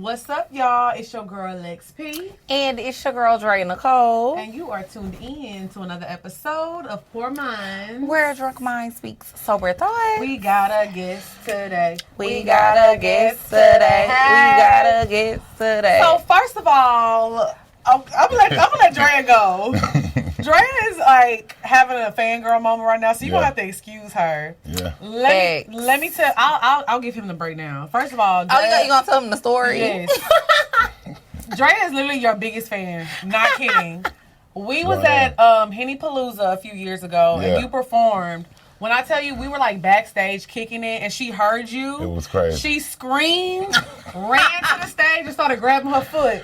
What's up, y'all? It's your girl, Lex P. And it's your girl, Dre Nicole. And you are tuned in to another episode of Poor Minds, where a drunk mind speaks sober thought. We got a guest today. We got a guest today. We got a guest today. So, first of all, I'm gonna let Drea go. Drea is like having a fangirl moment right now, so you're gonna have to excuse her. Yeah. Let me tell. I'll give him the breakdown. First of all, Drea, you gonna tell him the story? Yes. Drea is literally your biggest fan. Not kidding. We was at Henny Palooza a few years ago, and you performed. When I tell you, we were like backstage kicking it, and she heard you. It was crazy. She screamed, ran to the stage, and started grabbing her foot.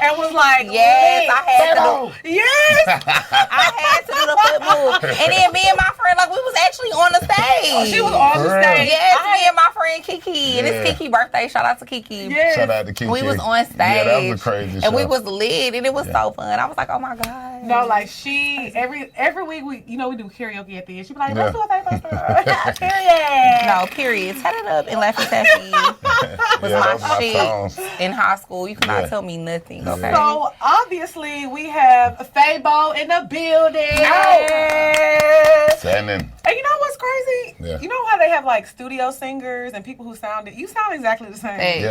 And was like, yes, I had to do. Yes, I had to do the foot move. And then me and my friend, like, we was actually on the stage. Oh, she was on the stage. Yes, me and my friend Kiki. And it's Kiki's birthday. Shout out to Kiki. Yes. Shout out to Kiki. We was on stage. Yeah, that was a crazy show. And we was lit, and it was so fun. I was like, oh my God. No, like she every week we we do karaoke at the end. She be like, let's do a thing. Period. No, period. Tatted Up and Laffy Taffy was my shit in high school. You cannot tell me nothing. Okay. So obviously we have Fabo in the building. Standing. And you know what's crazy? Yeah. You know how they have like studio singers and people who you sound exactly the same. Hey.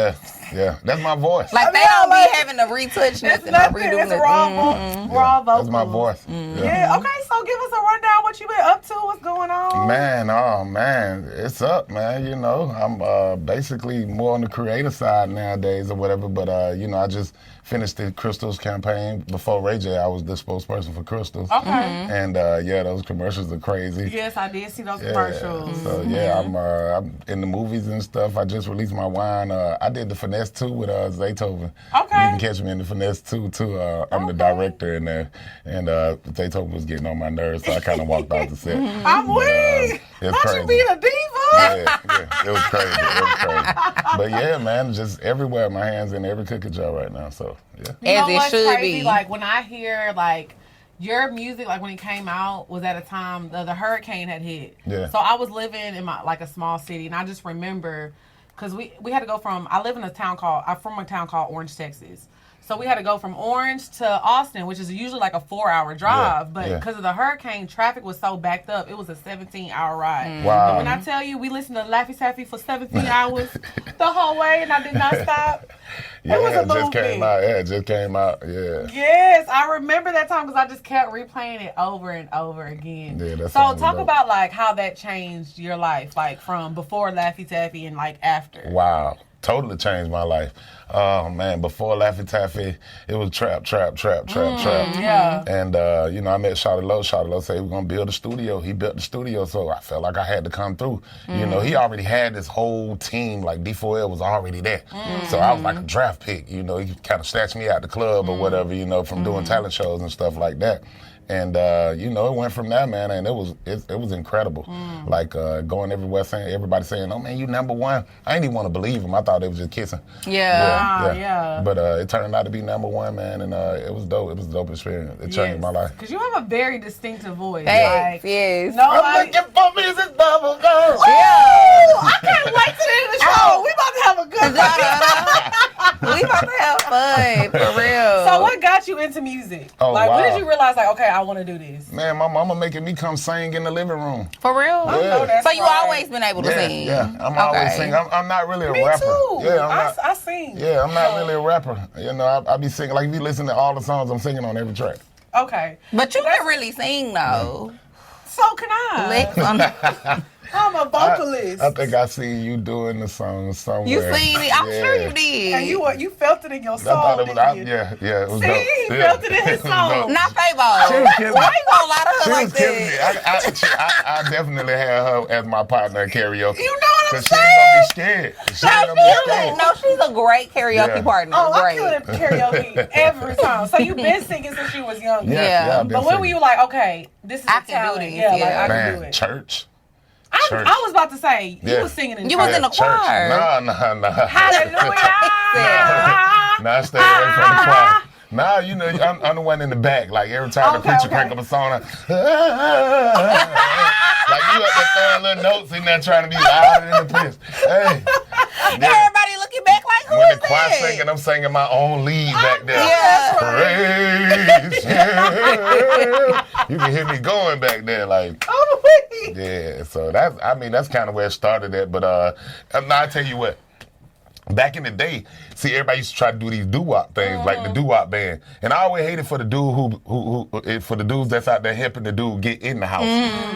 Yeah. That's my voice. Like, they don't be having to retouch nothing or redo It's nothing. raw vocals. That's my voice. Yeah. Okay, so give us a rundown what you been up to, what's going on. Man, it's up, man. You know, I'm basically more on the creative side nowadays or whatever, but I just finished the Crystals campaign. Before Ray J, I was the spokesperson for Crystals. Okay. And those commercials are crazy. Yes, I did see those commercials. So I'm in the movies and stuff. I just released my wine. I did the Finesse 2 with Zaytoven. Okay. You can catch me in the Finesse 2 too. I'm the director in there, and Zaytoven was getting on my nerves, so I kind of walked off the set. I'm weak. It's Not crazy. you being a diva. Yeah, it was crazy. But yeah, man, just everywhere. My hands in every cookie jar right now. So yeah. You know As it what's should crazy? be. Like when I hear like your music, like when it came out, was at a time the hurricane had hit. Yeah. So I was living in a small city, and I just remember because we had to go from. I'm from a town called Orange, Texas. So we had to go from Orange to Austin, which is usually like a 4-hour drive. But because of the hurricane, traffic was so backed up, it was a 17-hour ride. Wow. And when I tell you, we listened to Laffy Taffy for 17 hours the whole way, and I did not stop. It was a movie. It just came out. Yeah. Yes, I remember that time because I just kept replaying it over and over again. Yeah, that's so talk about like how that changed your life, like from before Laffy Taffy and like after. Wow. Totally changed my life. Oh man, before Laffy Taffy, it was trap. Yeah. And I met Shawty Lowe. Shawty Lowe said we're gonna build a studio. He built the studio, so I felt like I had to come through. You know, he already had this whole team, like D4L was already there. So I was like a draft pick, he kind of snatched me out the club or whatever, from doing talent shows and stuff like that. And it went from there, man, and it was incredible. Like going everywhere, everybody saying, "Oh man, you number one." I didn't even want to believe them. I thought they was just kissing. Yeah. But it turned out to be number one, man, and it was dope. It was a dope experience. It changed my life. Because you have a very distinctive voice. Thanks, yes. I'm looking for Mrs. Bubblegum. I can't wait to the end of the show. We about to have a good time. We about to have fun, for real. So what got you into music? Oh, when wow. did you realize, like, okay, I want to do this? Man, my mama making me come sing in the living room. For real? Yeah. So you always been able to sing? Yeah, I'm always singing. I'm not really a Me rapper. too. Yeah, I sing. Yeah, I'm not really a rapper. I be singing. Like, if you listen to all the songs, I'm singing on every track. Okay. But you can really sing, though. So can I. I'm a vocalist. I think I seen you doing the song somewhere. You seen it? I'm sure you did. And you felt it in your soul. I thought it was didn't you? Yeah, it was See, dope. he felt it in his soul. Not Fabo. She was killing Why you gonna lie to her She like was killing me. that? I definitely had her as my partner in karaoke. You know what I'm She ain't saying? gonna be scared. She ain't gonna be scared. No, she's a great karaoke partner. Oh, I Great. kill it karaoke every time. So you've been singing since you was younger. Yeah. I've been But when were singing. you like, okay, this is I a can do talent. this, Yeah, like yeah. I can Man, do it. church. I was about to say, you Yeah. was singing in You church. was in the Church. choir. No. Hallelujah. Nah, stay away from the choir. Nah, I'm the one in the back. Like every time the preacher crank up a song, like you up there throwing little notes in there trying to be louder than the preacher. Hey. Everybody looking back like, who When is the choir I singing, I'm singing my own lead back there. Yeah. Praise Him. You can hear me going back there, like. Yeah, so that's kind of where it started at. But now I tell you what. Back in the day, see, everybody used to try to do these doo-wop things, like the doo-wop band, and I always hated for the dude for the dudes that's out there helping the dude get in the house.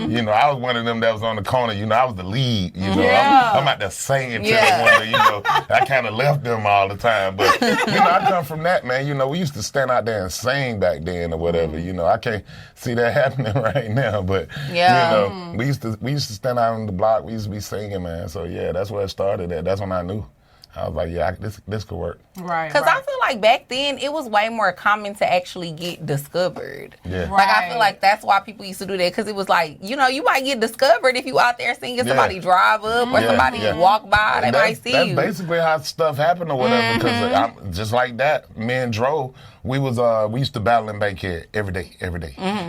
You know, I was one of them that was on the corner. You know, I was the lead. You know, I'm out there singing to the one. You know, I kind of left them all the time, but you know, I come from that, man. You know, we used to stand out there and sing back then or whatever. You know, I can't see that happening right now, but you know, we used to stand out on the block. We used to be singing, man. So yeah, that's where it started at. That's when I knew. I was like, yeah, this could work. Right. Because I feel like back then, it was way more common to actually get discovered. Yeah. Like, I feel like that's why people used to do that. Because it was like, you know, you might get discovered if you out there singing, somebody drive up or somebody walk by, they might see you. That's basically how stuff happened or whatever. Because just like that, me and Dro, we used to battle in Bankhead every day.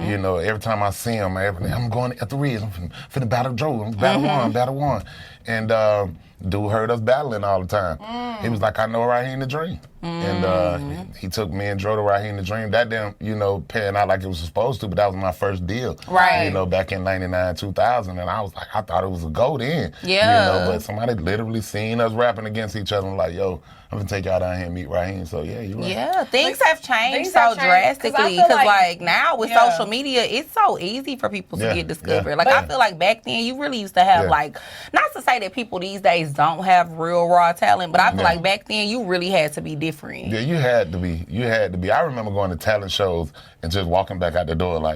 You know, every time I see him, I'm going at the Ridge, I'm finna battle Dro, I'm battle one. And dude heard us battling all the time. He was like, I know Raheem the Dream. And he took me and Dro to Raheem the Dream. That didn't, you know, pan out like it was supposed to, but that was my first deal. Right. You know, back in 99, 2000. And I was like, I thought it was a go then. Yeah. You know, but somebody literally seen us rapping against each other and like, yo, I'm gonna take y'all down here and meet Raheem. So yeah, you're right. Yeah, things have changed so drastically. Because like now with social media, it's so easy for people to get discovered. Like I feel like back then you really used to have like, not to say that people these days don't have real raw talent, but I feel like back then you really had to be different. Yeah, you had to be. I remember going to talent shows and just walking back out the door like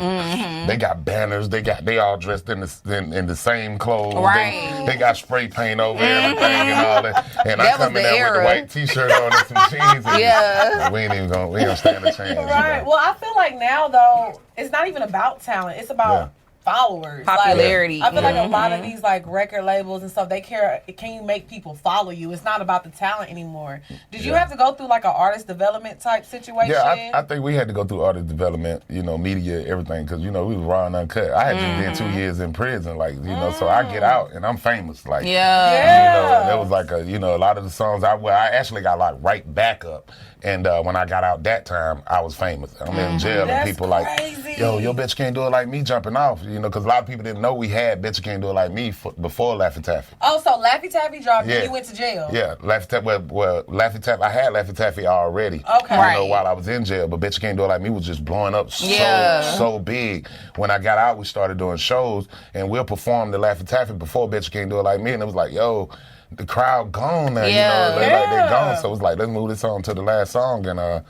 they got banners, they all dressed in the same clothes. Right. They got spray paint over everything and all that. And I come in there with the white t-shirt on and some jeans. And we ain't gonna stand a chance. Right. Well, I feel like now though, it's not even about talent. It's about followers, popularity. Like, I feel like a lot of these like record labels and stuff, they care, can you make people follow you? It's not about the talent anymore. Did you have to go through like an artist development type situation? Yeah, I think we had to go through artist development, you know, media, everything, because, you know, we was raw and uncut. I had just been 2 years in prison, like, you know, so I get out and I'm famous. Like, you know, and there was like a lot of the songs, I actually got like right back up. And when I got out that time, I was famous. I'm in jail and people crazy. Like, yo, your bitch can't do it like me jumping off. You know, because a lot of people didn't know we had Bitch Can't Do It Like Me before Laffy Taffy. Oh, so Laffy Taffy dropped and you went to jail? Yeah, Laffy Taffy, well, Laffy Taffy, I had Laffy Taffy already. Okay. You know, while I was in jail, but Bitch Can't Do It Like Me was just blowing up so big. When I got out, we started doing shows and we'll perform the Laffy Taffy before Bitch Can't Do It Like Me. And it was like, yo, the crowd gone now, you know, they're gone. So it was like, let's move this on to the last song, and it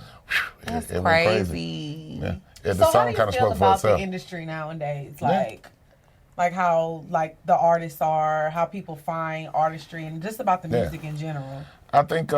went crazy. Yeah. The so song kind of spoke for itself. The industry nowadays, like how like the artists are, how people find artistry, and just about the music in general. I think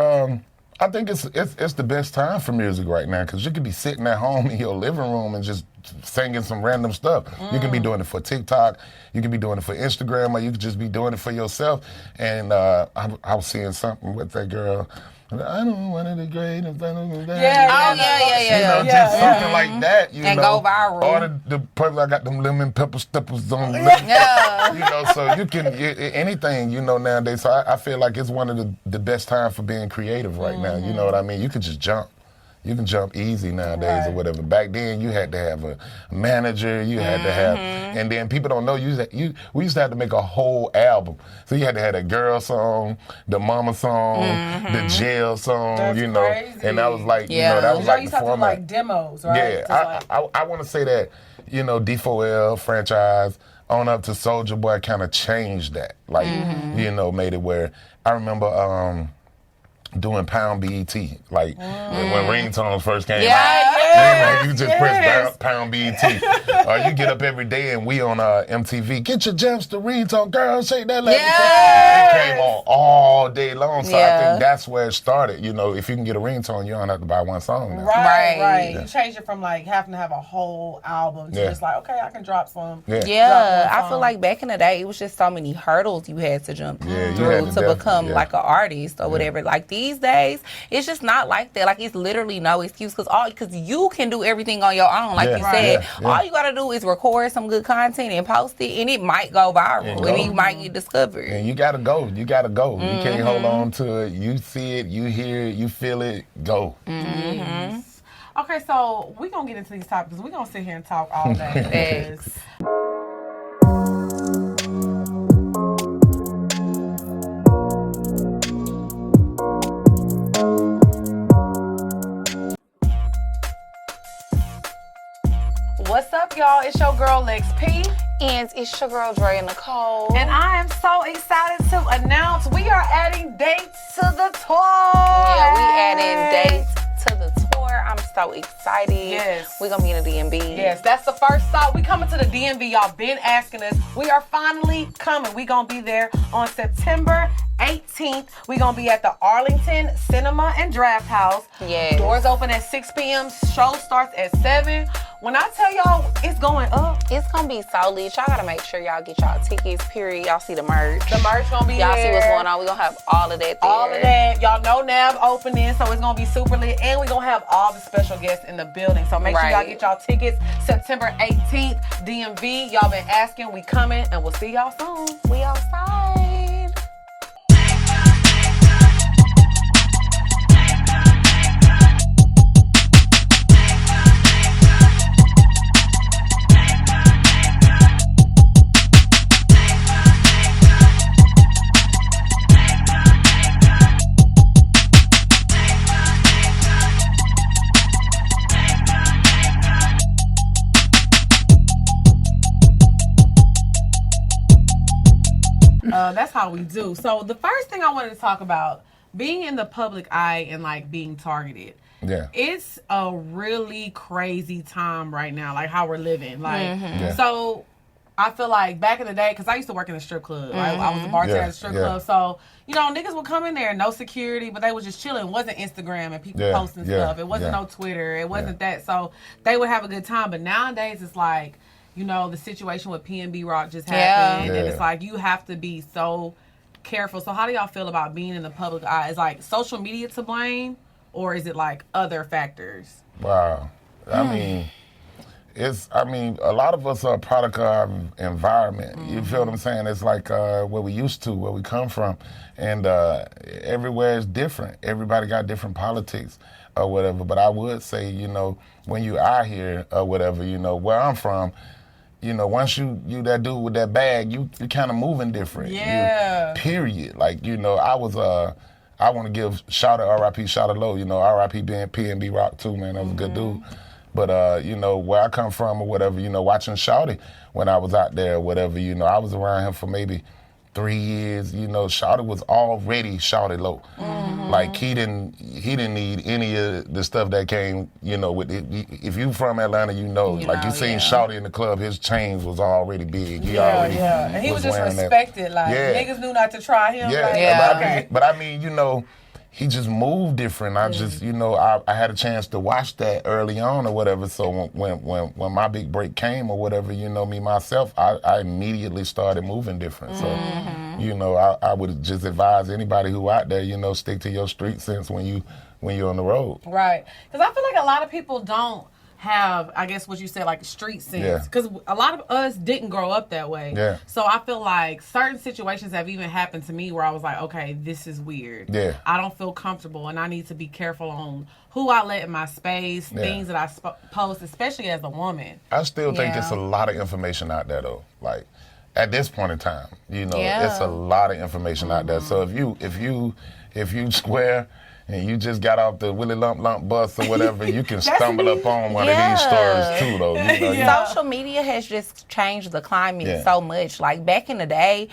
it's the best time for music right now because you could be sitting at home in your living room and just singing some random stuff. You can be doing it for TikTok, you can be doing it for Instagram, or you could just be doing it for yourself. And I was seeing something with that girl. I don't want to the greatest. Yeah. You know, just something like that. You and know, go viral. Or the purple, I got them lemon pepper steppers on. You know, so you can anything. You know, nowadays. So I feel like it's one of the best time for being creative right now. You know what I mean? You can just jump. You can jump easy nowadays or whatever. Back then, you had to have a manager. You had to have, and then people don't know we used to have to make a whole album. So you had to have the girl song, the mama song, the jail song. That's you know, crazy. and that was like, you know, that was like the format. Like demos, right? Yeah, I want to say that, you know, D4L franchise on up to Soulja Boy kind of changed that. Like, you know, made it where I remember. Doing Pound BET, like when ringtones first came out. Like, you just press Pound BET. Or you get up every day and we on MTV. Get your jumps to ringtone, girl, shake that leg. It came on all day long. So I think that's where it started. You know, if you can get a ringtone, you don't have to buy one song now. Right. Yeah. You changed it from like having to have a whole album to just like, okay, I can drop some. I feel like back in the day, it was just so many hurdles you had to jump through to become like an artist or whatever. Like these days, it's just not like that. Like, it's literally no excuse because you can do everything on your own. Like you said, all you got to do is record some good content and post it, and it might go viral, and you might get discovered. And you got to go. You got to go. You can't hold on to it. You see it, you hear it, you feel it, go. Yes. Okay, so we're going to get into these topics. We're going to sit here and talk all day. What's up, y'all? It's your girl, Lex P. And it's your girl, Dre Nicole. And I am so excited to announce we are adding dates to the tour. Yeah, we adding dates to the tour. I'm so excited. Yes. We're going to be in the DMV. Yes, that's the first stop. We coming to the DMV. Y'all been asking us. We are finally coming. We going to be there on September 18th. We going to be at the Arlington Cinema and Draft House. Yes. Doors open at 6 p.m. Show starts at 7. When I tell y'all it's going up, it's going to be so lit. Y'all got to make sure y'all get y'all tickets, period. Y'all see the merch. The merch going to be y'all there. See what's going on. We're going to have all of that there. All of that. Y'all know NAB opening, so it's going to be super lit. And we're going to have all the special guests in the building. So make sure y'all get y'all tickets. September 18th, DMV. Y'all been asking. We coming, and we'll see y'all soon. We outside. That's how we do. So the first thing I wanted to talk about, being in the public eye and like being targeted. Yeah. It's a really crazy time right now, like how we're living. Like, so I feel like back in the day, because I used to work in a strip club. Right? I was a bartender at a strip club. So, you know, niggas would come in there, no security, but they was just chilling. It wasn't Instagram and people posting stuff. It wasn't no Twitter. It wasn't that. So they would have a good time. But nowadays it's like, you know, the situation with PNB Rock just happened. And it's like, you have to be so careful. So how do y'all feel about being in the public eye? Is like social media to blame, or is it like other factors? Wow. I mean, a lot of us are a product of our environment. You feel what I'm saying? It's like where we used to, where we come from. And everywhere is different. Everybody got different politics or whatever. But I would say, you know, when you out here or whatever, you know, where I'm from, you know, once you that dude with that bag, you kind of moving different. Yeah. Period. Like, you know, I want to give shout out R.I.P. shout out low. You know, R.I.P. being PNB Rock too, man. That was a good dude. But, you know, where I come from or whatever, you know, watching Shawty when I was out there or whatever, you know, I was around him for maybe 3 years. You know, Shawty was already Shawty low. Like, he didn't need any of the stuff that came, you know, with it. If you from Atlanta, you know, you seen Shawty in the club, his chains was already big. He already and he was just respected. Like, niggas knew not to try him. But I mean, you know, he just moved different. I just, you know, I had a chance to watch that early on or whatever. So when my big break came or whatever, you know, me myself, I immediately started moving different. So, you know, I would just advise anybody who out there, you know, stick to your street sense when you're on the road. Right. Because I feel like a lot of people don't have, I guess what you said, like street sense. Because a lot of us didn't grow up that way. Yeah. So I feel like certain situations have even happened to me where I was like, okay, this is weird. Yeah. I don't feel comfortable, and I need to be careful on who I let in my space, things that I post, especially as a woman. I still think it's a lot of information out there, though. Like, at this point in time, you know, it's a lot of information out there. So if you square and you just got off the Willie Lump bus or whatever, you can stumble upon one of these stories too, though. You know, Social media has just changed the climate so much. Like, back in the day,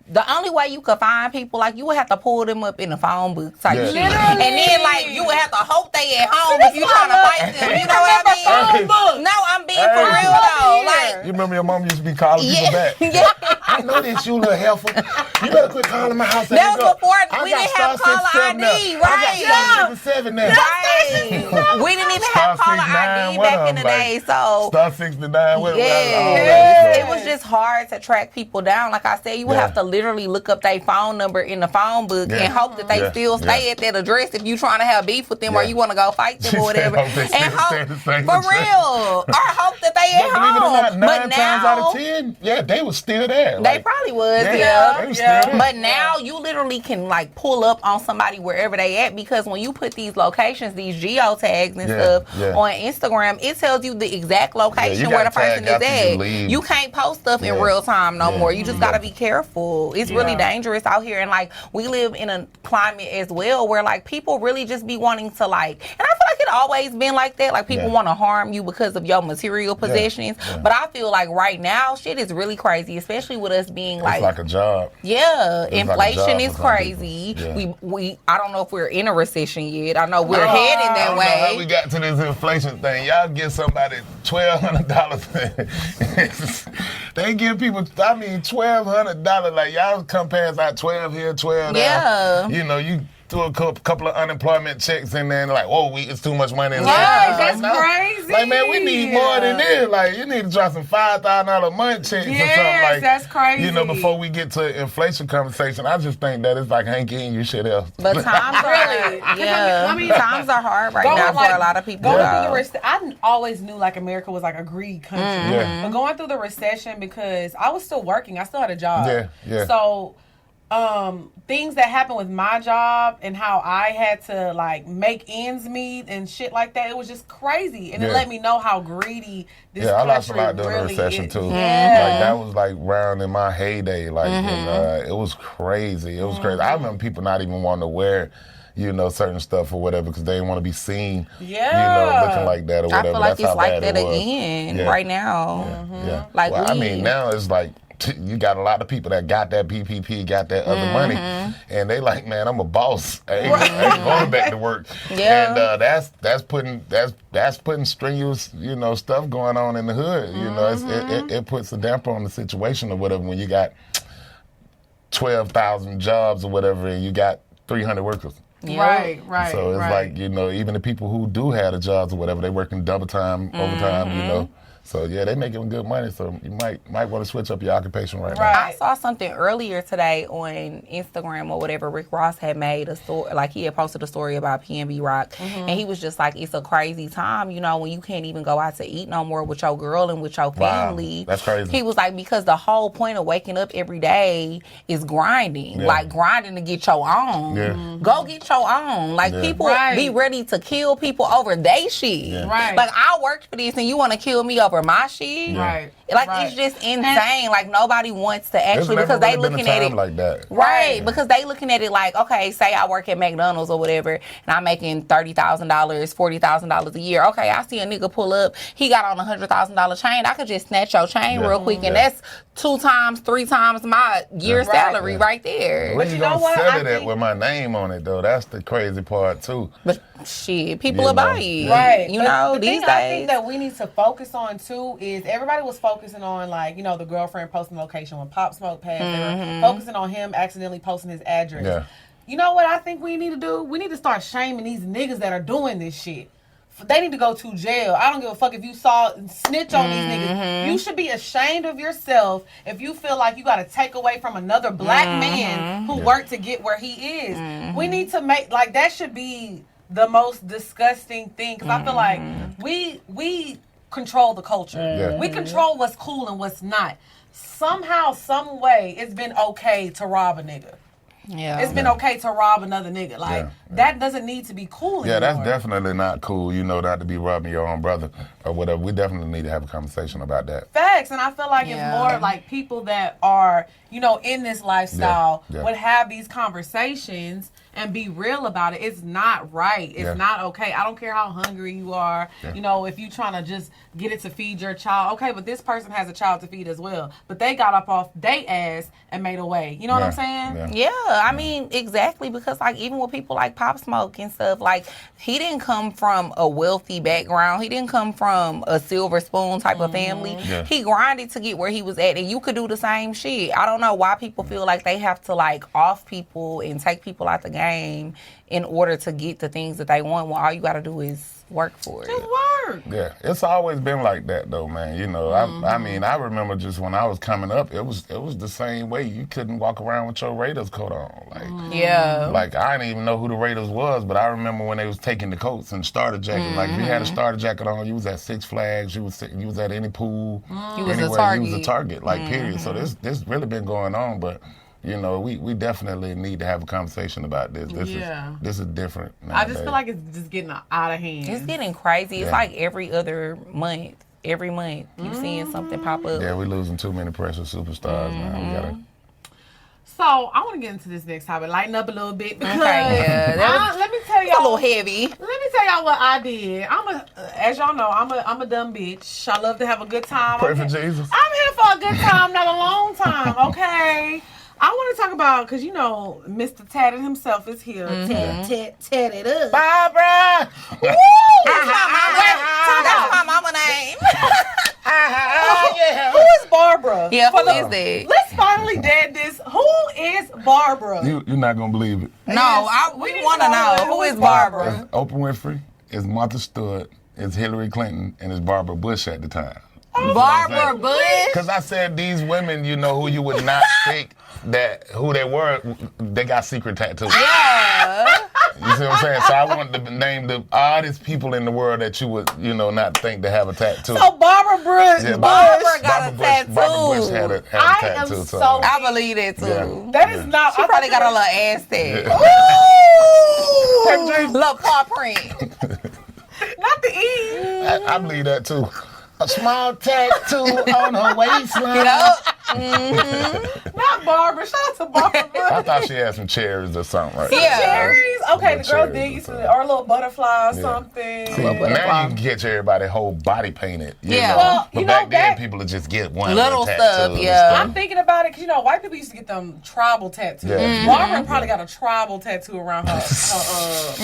the only way you could find people, like, you would have to pull them up in the phone book type shit. And then, like, you would have to hope they at home if you trying to fight them. You know what I mean? No, I'm being for real, though. Like, You remember your mom used to be calling people back? Yeah. I know this, you little heifer. You better quit calling my house. That was before we didn't have caller ID, right? I got star 6 7 now. Right. We didn't even have caller ID back in the day, so. Star 69. It was just hard to track people down. Like I said, you would have to literally look up their phone number in the phone book and hope that they still stay at that address if you trying to have beef with them or you want to go fight them or whatever. And hope, for real. Or hope that they at home. Believe it or not, 9 now, times out of 10, they was still there. They probably was, They was still there. But now you literally can like pull up on somebody wherever they at, because when you put these locations, these geotags and stuff on Instagram, it tells you the exact location where the person is at. You can't post stuff in real time no more. You just gotta be careful. It's really dangerous out here, and like we live in a climate as well where like people really just be wanting to like, and I feel like it always been like that. Like people want to harm you because of your material possessions. But I feel like right now shit is really crazy, especially with us being it's like a job. Yeah, it's inflation like is crazy. We I don't know if we're in a recession yet. I know we're heading that way. How we got to this inflation thing? Y'all give somebody $1,200. They give people, $1,200. Like y'all come past out 12 here, 12 there. Yeah. You know, you threw a couple of unemployment checks in there and like, whoa, it's too much money. That's crazy. Like, man, we need more than this. Like, you need to drop some $5,000 a month checks or something like. That's crazy. You know, before we get to inflation conversation, I just think that it's like, I ain't getting you shit else. But times are, times are hard right now for a lot of people. I always knew like America was like a greed country. But going through the recession, because I was still working, I still had a job. So things that happened with my job and how I had to like make ends meet and shit like that, it was just crazy, and it let me know how greedy this country really is. I lost a lot during the recession too. Like that was like round in my heyday, like and, it was crazy. It was crazy. I remember people not even wanting to wear, you know, certain stuff or whatever because they didn't want to be seen, you know, looking like that or whatever. I feel like That's it's like that again right now. Like I mean, now it's like you got a lot of people that got that PPP, got that other money, and they like, man, I'm a boss. I ain't going back to work. And that's putting strenuous, you know, stuff going on in the hood. You know, it puts a damper on the situation or whatever when you got 12,000 jobs or whatever and you got 300 workers. Right. So it's like, you know, even the people who do have the jobs or whatever, they working double time, overtime, you know. So they making good money. So you might want to switch up your occupation right now. I saw something earlier today on Instagram or whatever. Rick Ross had made a story, like he had posted a story about PNB Rock, and he was just like, it's a crazy time, you know, when you can't even go out to eat no more with your girl and with your family. Wow, that's crazy. He was like, because the whole point of waking up every day is grinding, like grinding to get your own. Go get your own. Like people be ready to kill people over they shit. Like I worked for this and you want to kill me over my shit. It's just insane. Like nobody wants to actually, because they looking at it like that. Because they looking at it like, okay, say I work at McDonald's or whatever, and I'm making $30,000, $40,000 a year. Okay, I see a nigga pull up, he got on $100,000 chain. I could just snatch your chain real quick, and that's 2 times, 3 times my year's salary right there. Where you gonna sell it at with my name on it though? That's the crazy part too. But shit, people are buying. You know, these days. I think that we need to focus on too is everybody was focusing on like, you know, the girlfriend posting the location when Pop Smoke passed. They were focusing on him accidentally posting his address. You know what I think we need to do? We need to start shaming these niggas that are doing this shit. They need to go to jail. I don't give a fuck if you snitch on these niggas. You should be ashamed of yourself if you feel like you got to take away from another black man who worked to get where he is. We need to make, like, that should be the most disgusting thing, because I feel like we control the culture. We control what's cool and what's not. Somehow, some way, it's been okay to rob a nigga. It's been okay to rob another nigga. Like, that doesn't need to be cool anymore. That's definitely not cool, you know, not to be robbing your own brother or whatever. We definitely need to have a conversation about that. Facts, and I feel like it's more like people that are, you know, in this lifestyle would have these conversations and be real about it. It's not right. It's not okay. I don't care how hungry you are. You know, if you trying to just get it to feed your child, okay, but this person has a child to feed as well. But they got up off their ass and made a way. You know what I'm saying? Yeah, I mean, exactly, because like even with people like Pop Smoke and stuff, like he didn't come from a wealthy background. He didn't come from a silver spoon type of family. He grinded to get where he was at, and you could do the same shit. I don't know why people feel like they have to like off people and take people out the game in order to get the things that they want, when all you got to do is work for it. Just work. Yeah, it's always been like that though, man. You know, I mean, I remember just when I was coming up, it was the same way. You couldn't walk around with your Raiders coat on, like like I didn't even know who the Raiders was, but I remember when they was taking the coats and starter jacket. Like if you had a starter jacket on, you was at Six Flags, you was at any pool, you was a target. You was a target, like period. So this really been going on, but. You know, we definitely need to have a conversation about this. This is different nowadays. I just feel like it's just getting out of hand. It's getting crazy. It's like every other month. Every month, you seeing something pop up. Yeah, we're losing too many precious superstars, man. We gotta. So I want to get into this next topic, lighten up a little bit because let me tell y'all, a little heavy. Let me tell y'all what I did. As y'all know, I'm a dumb bitch. I love to have a good time. Pray for Jesus. I'm here for a good time, not a long time. Okay. I want to talk about, because you know, Mr. Tatted himself is here. Tatted up. Barbara! Woo! That's my mama name. Who is Barbara? Yeah, who is that? Let's finally dead this. Who is Barbara? You're not going to believe it. No, we want to know. Who is Barbara? It's Oprah Winfrey, it's Martha Stewart, it's Hillary Clinton, and it's Barbara Bush at the time. Barbara Bush? Because I said these women, you know, who you would not think that who they were, they got secret tattoos. Yeah. You see what I'm saying? So I wanted to name the oddest people in the world that you would, you know, not think to have a tattoo. So Barbara Bush. Yeah, Barbara got a tattoo. Barbara Bush had a tattoo. Am so I believe it too. Yeah. That is not. She probably got a little ass tag. Yeah. Little paw print. Not the E. I believe that too. A small tattoo on her waistline. You know? Not Barbara. Shout out to Barbara Bush. I thought she had some cherries or something, right? Yeah. Cherries? Okay, the girl cherries did or a little butterfly or Yeah. something. See, now you can get everybody whole body painted. You know? Well, but you back know, then people would just get one little tattoo stuff, and yeah. I'm thinking about it because, you know, white people used to get them tribal tattoos. Yeah. Barbara probably got a tribal tattoo around her.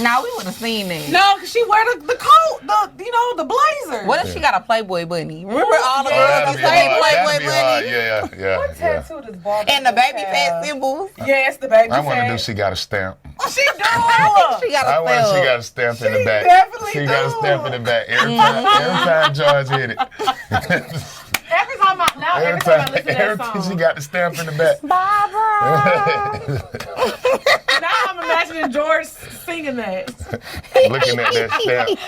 No, we would have seen that. No, because she wear the coat, the blazer. What if she got a Playboy bunny? Remember all the girls that'd used be to hate hard. Playboy That'd be hard. bunny? Yeah. What tattoo does Barbara And the baby have? fat symbols. Yes, the baby I wonder fat. if she got a stamp. She do. She got I a wonder if she stamp. got a stamp in the back. definitely She got a do. stamp in the back. Every time George hit it. Every time I listen to Every that time song. she got the stamp in the back. Barbara. Now I'm imagining George singing that. Looking at that stamp.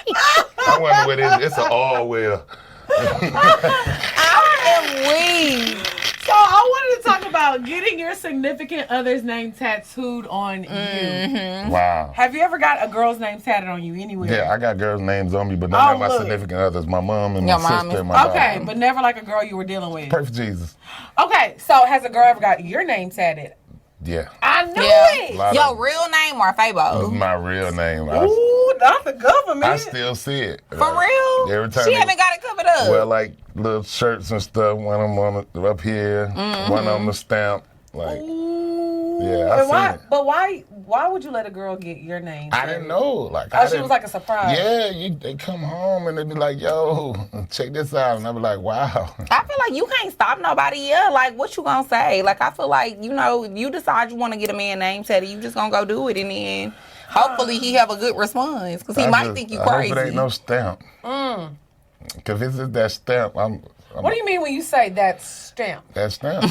I wonder what it is. It's an all well. I am weak. So I wanted to talk about getting your significant other's name tattooed on you. Wow. Have you ever got a girl's name tatted on you anywhere? Yeah, I got girls' names on me, but none of my look. significant others. My mom and my Your mom sister is- and my Okay, daughter. but never like a girl you were dealing with. Pray for Jesus. Okay, so has a girl ever got your name tatted? Yeah. I knew Yeah. it. Your real name or This is Fabo? my real name. Ooh, not the government. I still see it. For real? Every time She they- haven't got it covered up. Well, like little shirts and stuff. One of them up here, one of them a stamp. Like, Ooh. yeah, I And seen why? it. But why would you let a girl get your name? I didn't know. Like, Oh, she was like a surprise. Yeah, they come home and they be like, "Yo, check this out," and I be like, "Wow." I feel like you can't stop nobody. Yeah, like what you gonna say? Like I feel like if you decide you want to get a man name tatted, you just gonna go do it, and then hopefully he have a good response because he might think you crazy. I hope it ain't no stamp. Cause if it's that stamp, What do you mean when you say that stamp? that stamp,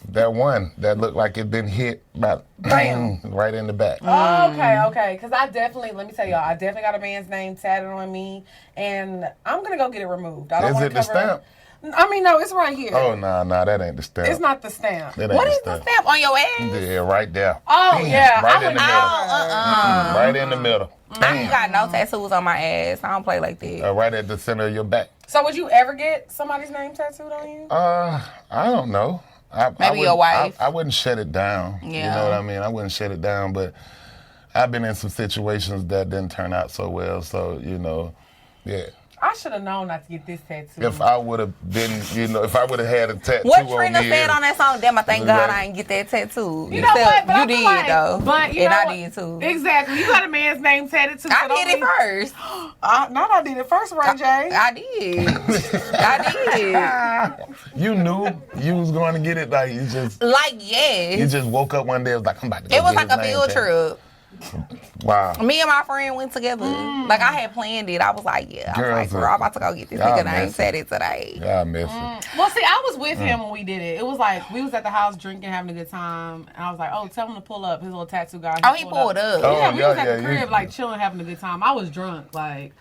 that one that looked like it been hit about bang right in the back. Okay. Because let me tell y'all, I definitely got a man's name tatted on me, and I'm gonna go get it removed. I don't Is want it to the cover stamp? I mean, no, it's right here. Oh no, that ain't the stamp. It's not the stamp. That ain't What is the stamp on your ass? Yeah, right there. Oh, Bam, yeah, right I in the would middle. Right in the middle. I ain't got no tattoos on my ass. I don't play like that. Right at the center of your back. So would you ever get somebody's name tattooed on you? I don't know. Maybe your wife. I wouldn't shut it down. You Yeah. know what I mean? I wouldn't shut it down, but I've been in some situations that didn't turn out so well. So, you know, yeah. I should have known not to get this tattoo. If I would have been, you know, if I would have had a tattoo what on me. What Trina said on that song, damn, I thank God I ain't get that tattoo. You know what? But you did, like, though. But you and know I what? did, too. Exactly. You got a man's name tatted, too. I did it first. Not I did it first, Ray J. I did. I did. You knew you was going to get it? Like, you just... Like, yes. You just woke up one day and was like, I'm about to go It was get like a his field name trip. Wow. Me and my friend went together. Like, I had planned it. I was like, yeah. I was like, bro, I'm about to go get this nigga name tatted today. Yeah, I miss it. Well, see, I was with him when we did it. It was like, we was at the house drinking, having a good time. And I was like, oh, tell him to pull up. His little tattoo guy. He pulled up. Yeah, we was at the crib, like, chilling, having a good time. I was drunk, like...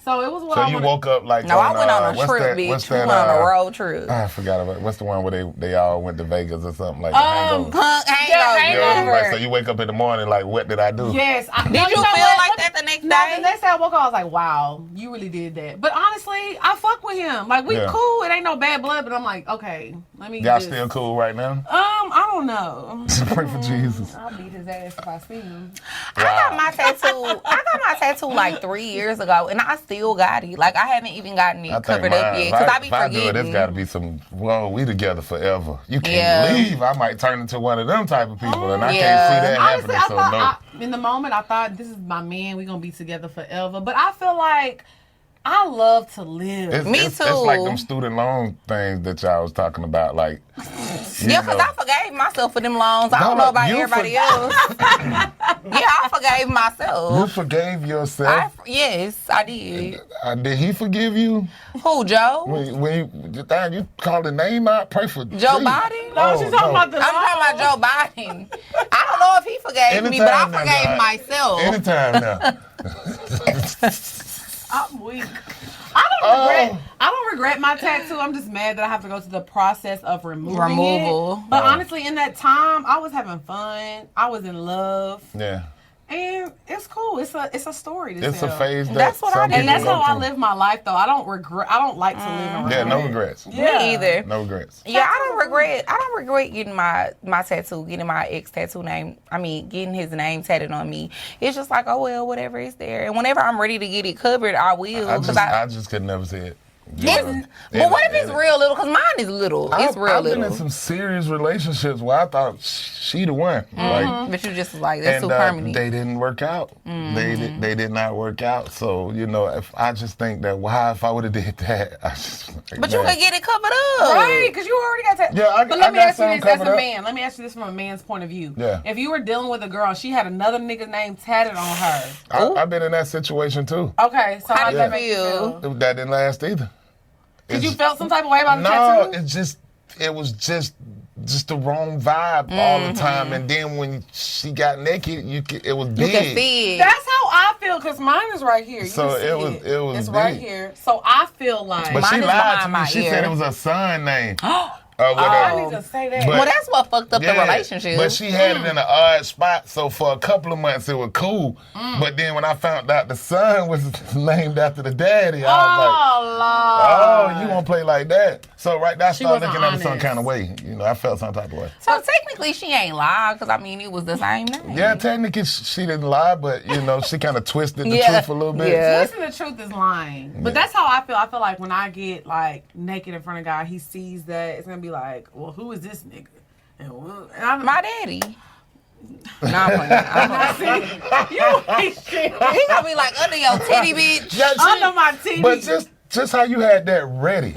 So it was what I you woke up like... No, I went on a trip, bitch. We went on a road trip. I forgot about it. What's the one where they all went to Vegas or something like Punk Hangover. So you wake up in the morning like, what did I do? Yes. Did you feel like that the next day? No, the next day I woke up, I was like, wow, you really did that. But honestly, I fuck with him. Like, we cool. It ain't no bad blood, but I'm like, okay, let me Y'all still cool right now? I don't know. Pray for Jesus. I'll beat his ass if I see him. Wow. I got my tattoo like 3 years ago, and I still got it. Like, I haven't even gotten it covered up yet, because I be forgetting. There's got to be some, well, we together forever. You can't leave. I might turn into one of them type of people, and I can't see that honestly, happening. In the moment, I thought, this is my man. We're going to be together forever. But I feel like I love to live. Me too. It's like them student loan things that y'all was talking about, like. Yeah, because I forgave myself for them loans. I don't know about everybody else. Yeah, I forgave myself. You forgave yourself? Yes, I did. Did he forgive you? Who, Joe? When you called the name out, pray for Joe Biden? No, she's talking about the I'm talking about Joe Biden. I don't know if he forgave me, but I forgave myself. Anytime now. I'm weak. I don't regret my tattoo. I'm just mad that I have to go through the process of removal it. But honestly, in that time, I was having fun. I was in love. Yeah. And it's cool. It's a story to It's tell. a phase. That's what I did. And that's how I live my life, though. I don't like to live in regret. Yeah, no regrets. Yeah. Me either. No regrets. Yeah, I don't regret getting my tattoo, getting my ex tattoo name. I mean, getting his name tatted on me. It's just like, oh well, whatever is there. And whenever I'm ready to get it covered, I will. I just could never see it. But what if it's real little? Because mine is little. It's real little. I've been in some serious relationships where I thought she the one. Like, but you just like, that's too permanent. They didn't work out. They did not work out. So, you know, if I just think that, if I would have did that, But you could get it covered up. Right, because you already got that. Yeah, but let me ask you this as a man. Let me ask you this from a man's point of view. Yeah. If you were dealing with a girl and she had another nigga's name tatted on her. I've been in that situation too. Okay, so how did that feel? That didn't last either. Did you felt some type of way about the tattoo? No, it was just the wrong vibe all the time. And then when she got naked, it was big. You can see it. That's how I feel, because mine is right here. So it was It's big. right here. So I feel like but she lied to me. She said it was her son name. I need to say that. Well, that's what fucked up the relationship. But she had it in an odd spot, so for a couple of months it was cool. But then when I found out the son was named after the daddy, I was like, you won't play like that. So I started looking at it some kind of way. You know, I felt some type of way. So technically she ain't lied, because I mean, it was the same name. Yeah, technically she didn't lie, but you know, she kind of twisted the truth a little bit. Yeah. Twisting the truth is lying. But that's how I feel. I feel like when I get like naked in front of God, he sees that, it's going to be like, well, who is this nigga? And my daddy. I'm you ain't shit. He gonna be like, under your titty, bitch. Under my titty. But just how you had that ready.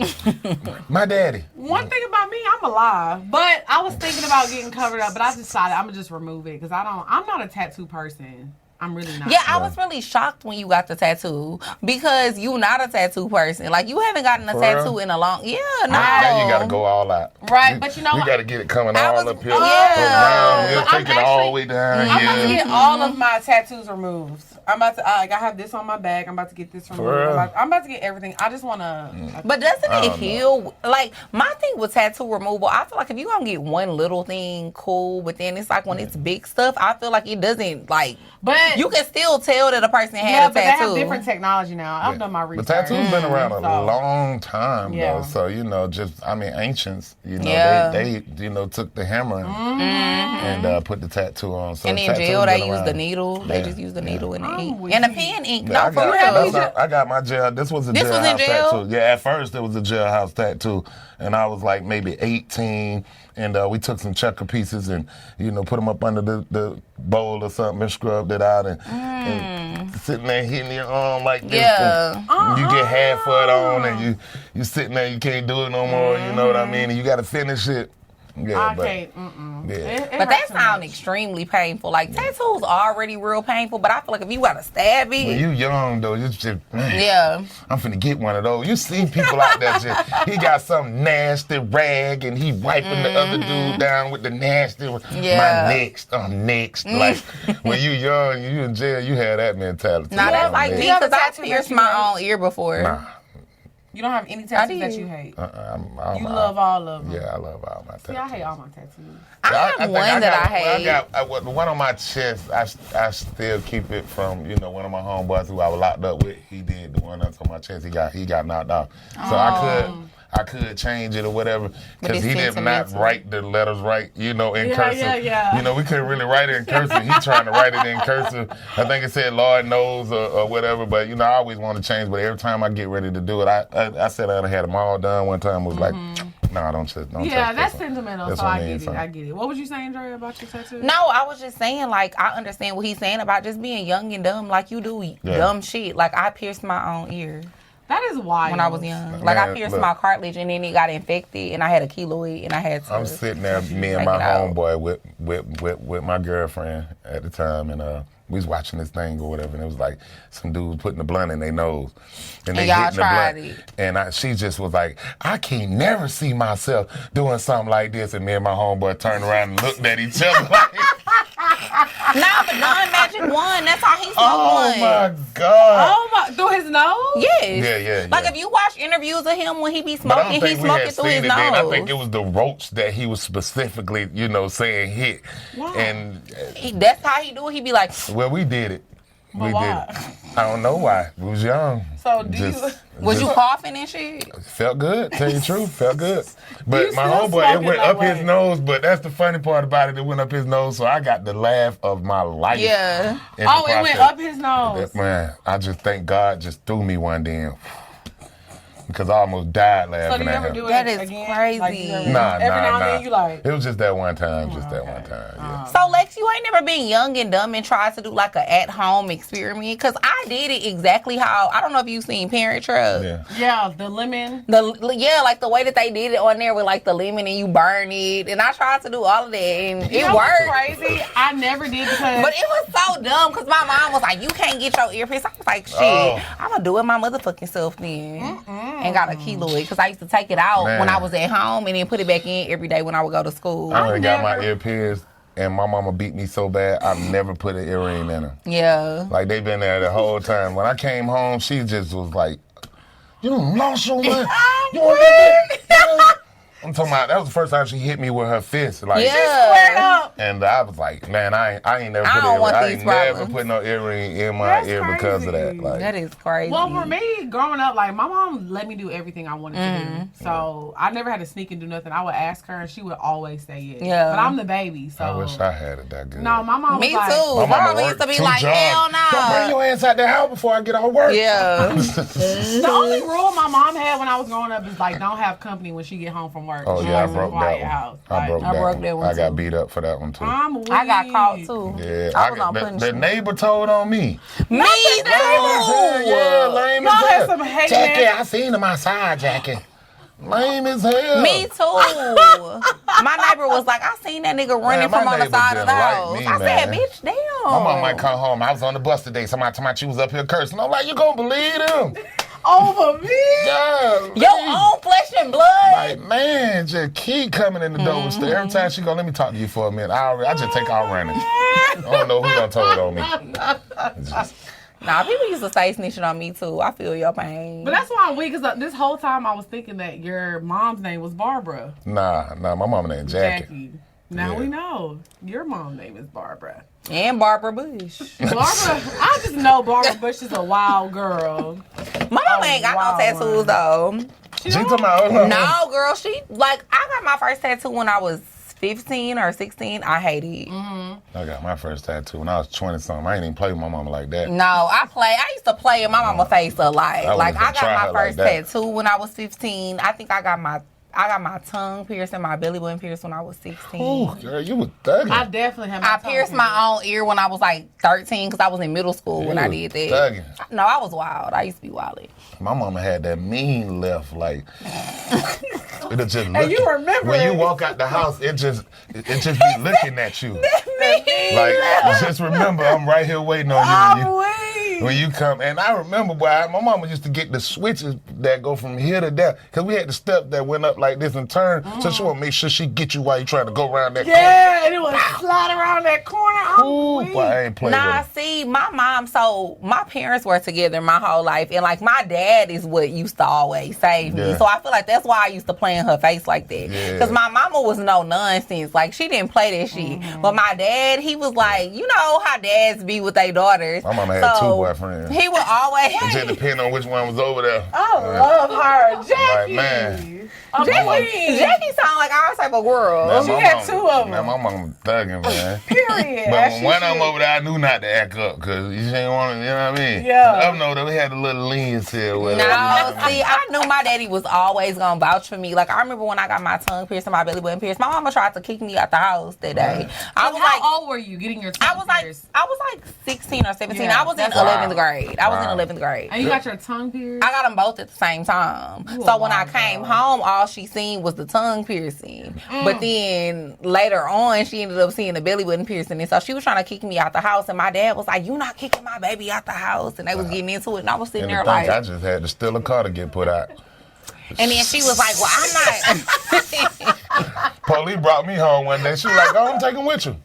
My daddy. One thing about me, I'm alive. But I was thinking about getting covered up, but I decided I'm gonna just remove it, because I'm not a tattoo person. I'm really not. Yeah, I was really shocked when you got the tattoo, because you not a tattoo person. Like, you haven't gotten a tattoo in a long... Yeah, no. Now you got to go all out. Right, but you know... You got to get it coming all up here. Yeah. Around here, take it all the way down I'm going to get all of my tattoos removed. I'm about to, I have this on my back. I'm about to get this from her. I'm about to get everything. I just want to. But doesn't it heal? Like, my thing with tattoo removal, I feel like if you're going to get one little thing, cool. But then it's like when it's big stuff, I feel like it doesn't, like, but you can still tell that a person had a tattoo. They have different technology now. I've done my research. But tattoo's been around a long time, though. So, ancients, they took the hammer and put the tattoo on. So and in jail, they use the needle. They just use the needle and the ink. And the pen ink. Yeah, I got my jail. This was a jailhouse tattoo. Yeah, at first it was a jailhouse tattoo. And I was like maybe 18. And we took some checker pieces and, put them up under the bowl or something and scrubbed it out. And sitting there hitting your arm like this. Yeah. You get half of it on and you sitting there, you can't do it no more. You know what I mean? And you got to finish it. Yeah, but that sounds extremely painful. Like, tattoos are already real painful, but I feel like if you got to stab it. When you young, though, you just, I'm finna get one of those. You see people out there he got some nasty rag and he wiping the other dude down with the nasty, I'm next. Like, when you young, you in jail, you had that mentality. Nah, that's like me, because I pierced my own ear before. Nah. You don't have any tattoos that you hate? You love all of them? Yeah, I love all my tattoos. See, I hate all my tattoos. I have one that I hate. The one on my chest, I still keep it from, one of my homeboys who I was locked up with. He did the one that's on my chest. He got knocked out. So I could change it or whatever because he did not write the letters right, in cursive. Yeah. We couldn't really write it in cursive. He trying to write it in cursive. I think it said Lord knows or whatever, but, I always want to change. But every time I get ready to do it, I said I had them all done one time. Was like, no, don't Yeah, that's sentimental, that's so I get it. What was you saying, Dre, about your tattoo? No, I was just saying, like, I understand what he's saying about just being young and dumb. Like, you do dumb shit. Like, I pierced my own ear. That is wild. When I was young. Like, I pierced my cartilage and then it got infected and I had a keloid and I had to. I'm sitting there, me and my homeboy with my girlfriend at the time, and we was watching this thing or whatever, and it was like some dudes putting the blunt in their nose. And they y'all tried it. And she just was like, I can't never see myself doing something like this. And me and my homeboy turned around and looked at each other like... Nah, but non-magic one. That's how he smoked one. Oh, my God. Oh, my. Through his nose? Yes. Yeah. Like, if you watch interviews of him when he be smoking, he smoking through his nose. I think it was the roach that he was specifically, saying hit. Wow. And that's how he do it. He be like... Well, we did it. But why? Did it. I don't know why. We was young. So, was you coughing and shit? Felt good, tell you the truth, felt good. But my homeboy, it went up his nose, but that's the funny part about it, it went up his nose, so I got the laugh of my life. Yeah. It went up his nose. Man, I just thank God just threw me one day. Because I almost died laughing at him. So do you ever do it again? Crazy. Like, nah. Every now and then you like... It was just that one time, one time, yeah. So, Lex, you ain't never been young and dumb and tried to do like an at-home experiment? Because I did it exactly how... I don't know if you've seen Parent Trap. Yeah, the lemon. Like the way that they did it on there with like the lemon and you burn it. And I tried to do all of that and it worked. Crazy. I never did because... But it was so dumb because my mom was like, you can't get your earpiece. I was like, shit, I'm going to do it my motherfucking self then. And got a keloid because I used to take it out when I was at home and then put it back in every day when I would go to school. I only got my earpiece and my mama beat me so bad I never put an earring in her. Yeah. Like they been there the whole time. When I came home, she just was like, you done lost your mind. You want that? I'm talking about, that was the first time she hit me with her fist. Like, squared up. And I was like, man, I ain't never put no earring in my ear because of that. Like, that is crazy. Well, for me, growing up, like, my mom let me do everything I wanted to do. So I never had to sneak and do nothing. I would ask her, and she would always say yes. Yeah. But I'm the baby, so. I wish I had it that good. No, my mom was me like. Me too. My mama used to be like, hell no. Don't bring your ass out the house before I get off work. Yeah. The only rule my mom had when I was growing up is, like, don't have company when she get home from work. Oh, yeah, I broke that one. I broke that one. I got beat up for that one, too. I got caught, too. Yeah. I was on punishment. The neighbor told on me. Me, too. Yeah, lame as hell. Some hate, Jackie, I seen him outside, Jackie. Lame as hell. Me too. My neighbor was like, I seen that nigga running from on the side of the house. I said, bitch, damn. My mom might come home. I was on the bus today. Somebody told me she was up here cursing. I'm like, you gonna believe him? Over me? Yeah. Your own flesh and blood? Like, man, just keep coming in the door. Every time she go, let me talk to you for a minute. I just take out running. I don't know who done told on me. Nah, people used to say snitching on me too. I feel your pain. But that's why I'm weak, because this whole time I was thinking that your mom's name was Barbara. Nah, my mama named Jackie. Now we know. Your mom's name is Barbara. And Barbara Bush. Barbara, I just know Barbara Bush is a wild girl. My mama ain't got no tattoos though. She talking about no, girl. She I got my first tattoo when I was 15 or 16. I hate it. Mm-hmm. I got my first tattoo when I was 20-something. I ain't even play with my mama like that. No, I used to play in my mama's face a lot. I got my first tattoo when I was 15. I think I got my tongue pierced and my belly button pierced when I was 16. Oh, girl, you was thugging. I definitely had my tongue pierced my own ear when I was like 13 because I was in middle school when I did that. Thugging. No, I was wild. I used to be wild. My mama had that mean left, like it'll just look. And you remember when you walk out the house, it just be looking at you. Like just remember, I'm right here waiting on you. When you come, and I remember, boy, my mama used to get the switches that go from here to there, because we had the step that went up like this and turn, so she want to make sure she get you while you trying to go around that corner. Yeah, and it was slide around that corner. Ooh, boy, I ain't playing with it. See, my mom, so my parents were together my whole life, and like my dad is what used to always save me, so I feel like that's why I used to play in her face like that, because my mama was no nonsense, like she didn't play that shit, but my dad, he was like, you know how dads be with their daughters. My mama had two boyfriends. He would always. It just depend on which one was over there. I love her, Jackie. Like, man. Jackie sound like our type of girl. Man, she had two of them. Man, my mama thugging, man. Period. But when one of them over there, I knew not to act up, because you ain't want to, you know what I mean? Yeah. Up know that we had a little leniency with No, her, you know see, I knew my daddy was always going to vouch for me. Like, I remember when I got my tongue pierced and my belly button pierced, my mama tried to kick me out the house that day. How old were you getting your tongue pierced? I was like 16 or 17. Yeah, I was in 11th grade. I was in 11th grade. And you got your tongue pierced? I got them both at the same time. So when I came home, all she seen was the tongue piercing. But then later on, she ended up seeing the belly button piercing. And so she was trying to kick me out the house. And my dad was like, you not kicking my baby out the house. And they was getting into it. And I was sitting there like. I just had to steal a car to get put out. And then she was like, well, I'm not. Police brought me home one day. She was like, go and take him with you.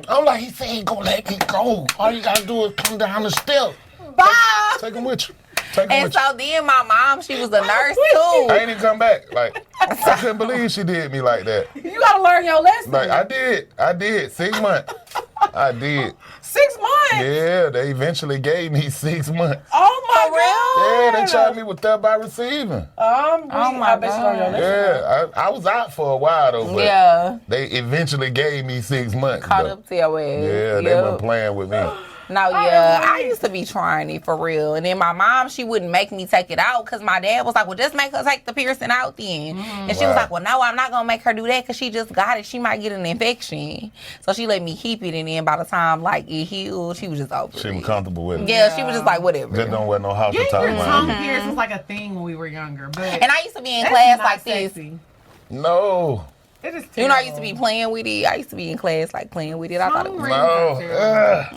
I'm like, he said he gonna let me go. All you gotta do is come down the steps. Bye. Take him with you. And so then my mom, she was a nurse too. I ain't even come back. Like, I couldn't believe she did me like that. You gotta learn your lesson. Like, I did. 6 months. I did. 6 months? Yeah, they eventually gave me 6 months. Oh my God. Yeah, they charged me with theft by receiving. Oh my God. Yeah, I was out for a while though, but they eventually gave me 6 months. Caught up to your ass. Yeah, they weren't playing with me. No, yeah, I used to be trying it for real. And then my mom, she wouldn't make me take it out because my dad was like, well, just make her take the piercing out then. And she was like, well, no, I'm not going to make her do that because she just got it. She might get an infection. So she let me keep it. And then by the time, like, it healed, she was just over She was comfortable with it. Yeah, she was just like, whatever. Just don't wear no house to talk Getting your tongue about. pierced was like a thing when we were younger. But and I used to be in class like sexy. this. No. It is you know, I used to be playing with it. I used to be in class, like, playing with it. I thought it was...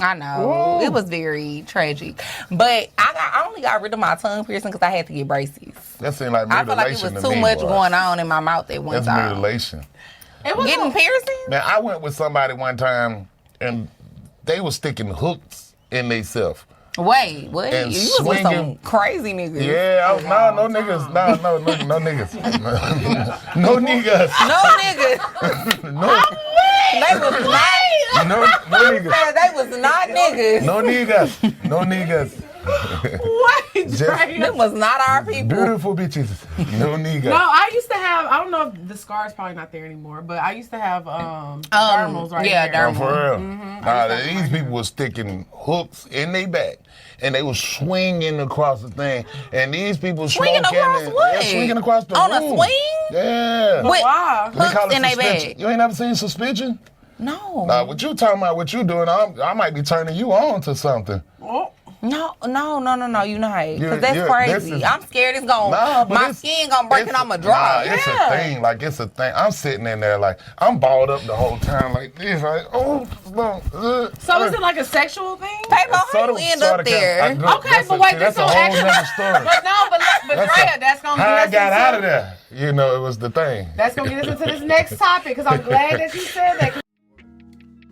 I know. It was very tragic. But I only got rid of my tongue piercing because I had to get braces. That seemed like mutilation. I feel like it was too much going on in my mouth at one time. That's mutilation. It was getting piercing? Man, I went with somebody one time, and they were sticking hooks in themselves. Wait, what? And you was with some crazy niggas. Yeah, no niggas. No niggas. No niggas. No niggas. No. They was not. No niggas. They was not niggas. No niggas. What? Them was not our people. Beautiful bitches. No niggas. No, I used to have, I don't know if the scar's probably not there anymore, but I used to have dermals right there. Yeah, dermals. For real. These people were sticking hooks in their back. And they was swinging across the thing. And these people swinging across what? Yeah, swinging across the room. On a swing? Yeah. Wow. Hooks in their back. You ain't never seen suspension? No. What you talking about, what you doing, I might be turning you on to something. Oh. No, you not. Because that's crazy. I'm scared it's going, my skin going to break and I'm going to drop. It's a thing. Like, it's a thing. I'm sitting in there like, I'm balled up the whole time like this. Like, So is it like a sexual thing? Paper, how you end up there? Okay, but wait, that's a whole nother story. but Drea, that's going to how I got out of there. You know, it was the thing. That's going to get us into this next topic because I'm glad that you said that.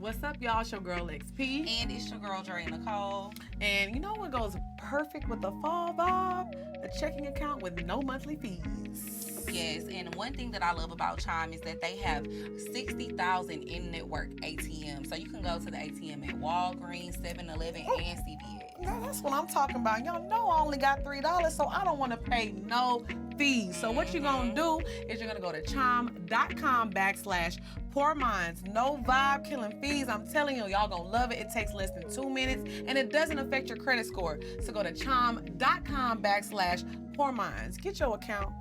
What's up, y'all? It's your girl XP. And it's your girl, Dre Nicole. And you know what goes perfect with the fall vibe? A checking account with no monthly fees. Yes, and one thing that I love about Chime is that they have 60,000 in-network ATMs. So you can go to the ATM at Walgreens, 7-Eleven, and CVS. Girl, that's what I'm talking about. Y'all know I only got $3, so I don't want to pay no fees. So what you're going to do is you're going to go to chime.com/Poor Minds. No vibe killing fees. I'm telling you, y'all going to love it. It takes less than 2 minutes, and it doesn't affect your credit score. So go to chime.com/Poor Minds. Get your account.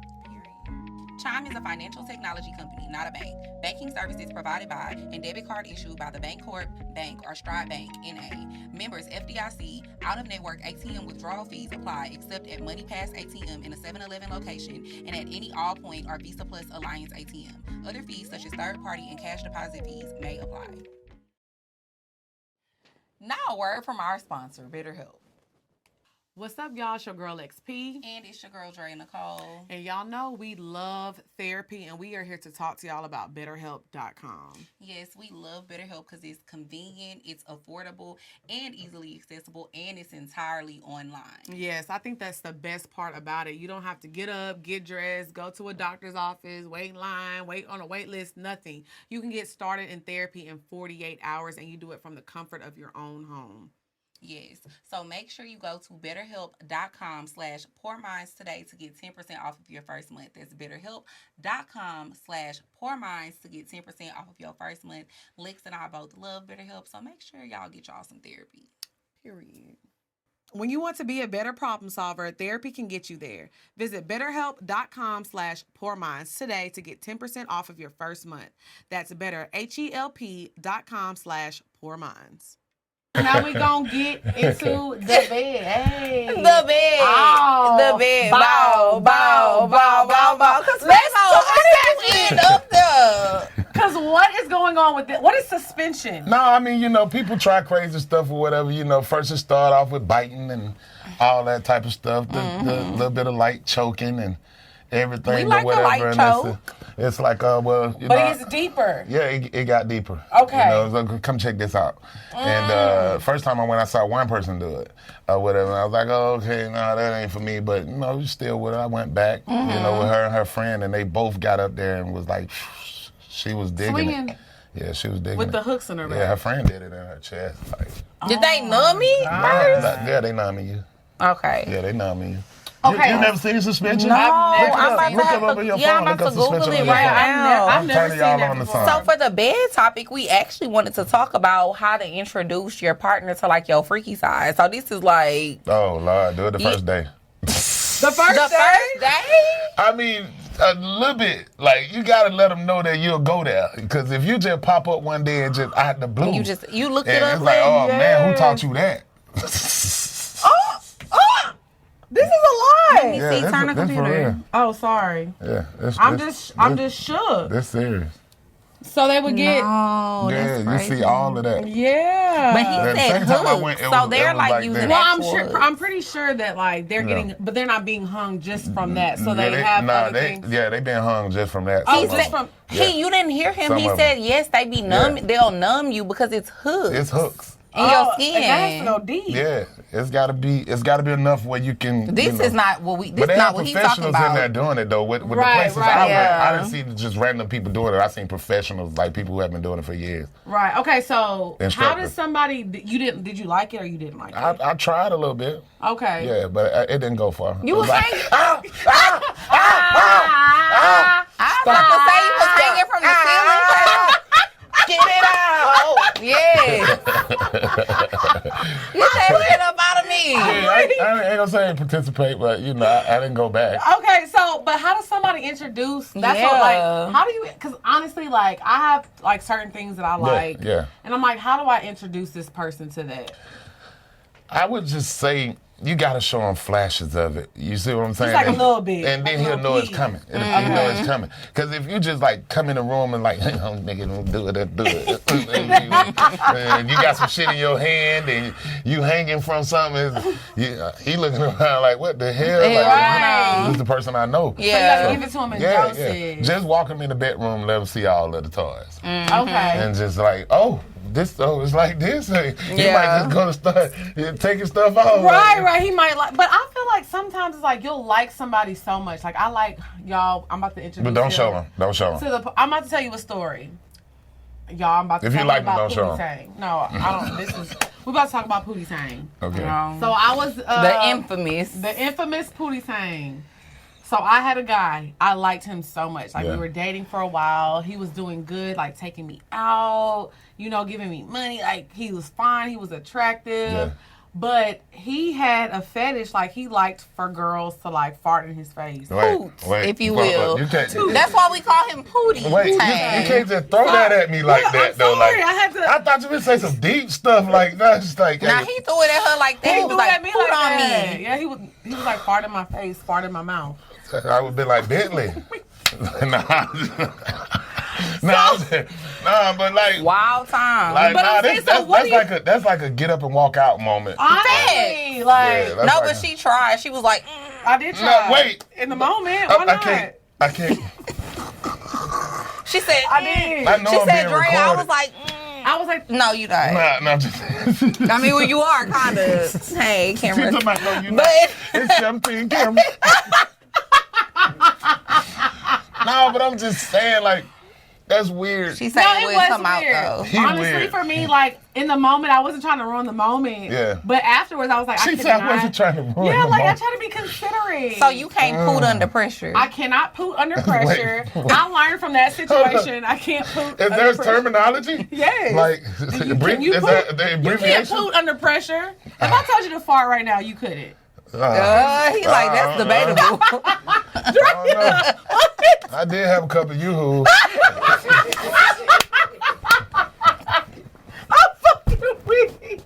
Chime is a financial technology company, not a bank. Banking services provided by and debit card issued by the Bancorp Bank or Stride Bank, N.A. Members FDIC. Out-of-network ATM withdrawal fees apply except at MoneyPass ATM in a 7-Eleven location and at any Allpoint or Visa Plus Alliance ATM. Other fees such as third-party and cash deposit fees may apply. Now a word from our sponsor, BetterHelp. What's up, y'all? It's your girl XP. And it's your girl, Dre Nicole. And y'all know we love therapy, and we are here to talk to y'all about BetterHelp.com. Yes, we love BetterHelp because it's convenient, it's affordable, and easily accessible, and it's entirely online. Yes, I think that's the best part about it. You don't have to get up, get dressed, go to a doctor's office, wait in line, wait on a wait list, nothing. You can get started in therapy in 48 hours, and you do it from the comfort of your own home. Yes. So make sure you go to betterhelp.com/poorminds today to get 10% off of your first month. That's betterhelp.com/poorminds to get 10% off of your first month. Lex and I both love BetterHelp, so make sure y'all get y'all some therapy. Period. When you want to be a better problem solver, therapy can get you there. Visit betterhelp.com/poorminds today to get 10% off of your first month. That's betterhelp.com/poorminds. Now we gonna get into the bed. Hey. The bed. Oh. The bed. Bow, bow, bow, bow, bow. Because let's end up there. Because what is going on with it? What is suspension? No, I mean, people try crazy stuff or whatever. First it start off with biting and all that type of stuff. The little bit of light choking and everything. We like or whatever. a light choke. It's like, But it's deeper. Yeah, it got deeper. Okay. So come check this out. And first time I went, I saw one person do it or whatever. And I was like, oh, okay, no, that ain't for me. But, still with her. I went back, with her and her friend, and they both got up there and was like, she was digging Swinging. it. Yeah, she was digging With it. the hooks in her back. Yeah, her friend did it in her chest. Like, Did they numb me first? yeah, they numbing you. Okay. Yeah, they numbing you. Okay. You never seen suspension? No, I'm about to have to, I'm about to Google it right now. I've never seen that on the before. side. So for the bed topic, we actually wanted to talk about how to introduce your partner to like your freaky side. So this is like, Oh, Lord, do it the first day. The first day? I mean, a little bit. Like, you got to let them know that you'll go there. Because if you just pop up one day and just out the blue. you looked and it up. it's like, oh, man, who taught you that? This is a lie. See, turn the this for computer. real. Oh, sorry. Yeah, I'm just shook. This serious. So they would get. No, Yeah, that's you crazy. see all of that. Yeah. But he the said same time I hooks, went, it so was- they're it was like like using that. Well, actual I'm pretty sure that like they're getting, but they're not being hung just from that. So they have other things. Yeah, they been hung just from that. Oh, He So, just said, from. you didn't hear him. Some He of said them. yes, they be numb. Yeah. They'll numb you because it's hooks it's hooks. in your skin. It has to go deep. Yeah, it's gotta be enough where you can. This is not what we. This But they is not have what he's talking professionals in there about. doing it though. With the Right, places right, I went, yeah. I didn't see just random people doing it. I seen professionals, like people who have been doing it for years. Right. Okay. So how Instructor. does somebody? Did you like it or you didn't like it? I tried a little bit. Okay. Yeah, but it didn't go far. You It was was like, hanging. ah, I was about to say you was hanging from the ceiling. get it out. Yes. Get that shit up out of me. Yeah, I ain't gonna say I didn't participate, but I didn't go back. Okay, so, but how does somebody introduce? That's what, like, how do you? Because honestly, like, I have like certain things that I like, yeah. and I'm like, how do I introduce this person to that? I would just say you got to show him flashes of it. You see what I'm saying? Just like a little bit. And then Like a he'll little know it's peek. coming. You know it's coming. Because if you just like come in the room and like, nigga, don't do it. and you got some shit in your hand and you hanging from something, he looking around like, what the hell? Like, Right. this is the person I know. So you Yeah. gotta give it to him in dosage. Just walk him in the bedroom, let him see all of the toys. Okay. And just like, oh, this it's like this. He might just go to start taking stuff out. Right. He might like, but I feel like sometimes it's like you'll like somebody so much. Like I like y'all. I'm about to introduce. But don't show him. Don't show him. I'm about to tell you a story. Y'all, I'm about to if tell you like you about me, don't Pootie show him. Tang. No, I don't. We're about to talk about Pootie Tang. Okay. So I was the infamous Pootie Tang. So I had a guy. I liked him so much. Like we were dating for a while. He was doing good, like taking me out, giving me money. Like he was fine. He was attractive. Yeah. But he had a fetish, like he liked for girls to like fart in his face. Poots, if you will. That's why we call him Pootie. Wait, you can't just throw that at me like that, though. Sorry, like, I thought you would say some deep stuff like that. Just like, nah, he threw it at her like that. He was like, put on me. Yeah, he was like, fart in my face, fart in my mouth. I would be like, Bentley. But like wild time. Like, that's like a get up and walk out moment. Honestly, but she tried. She was like, I did try. No, wait. In the moment, why not? I can't. She said, I did. I know she I'm said, being Dre, recorded. I was like, no, you don't. Nah, just. I mean, well, you are kind of. Hey, Cameron. But it's 17 Cameron. No, but I'm just saying, like, that's weird. She said it would come weird. out, though. Honestly, for me, like, in the moment, I wasn't trying to ruin the moment. Yeah. But afterwards, I was like, she said I wasn't trying to ruin the moment. Yeah, like, I try to be considerate. So you can't poot under pressure. I cannot poot under pressure. I learned from that situation. I can't poot Is there terminology? Yes. Like, you can't poot under pressure. If I told you to fart right now, you couldn't. That's debatable. I did have a couple of yoo-hoos. I'm fucking weak. He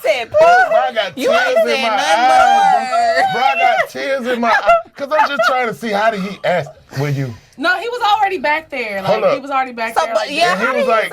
said, bro, I got tears in my eyes. Bro, I got tears in my eyes. Because I'm just trying to see, how did he ask, will you? No, he was already back there. Like, he was already back there. But yeah, he was like,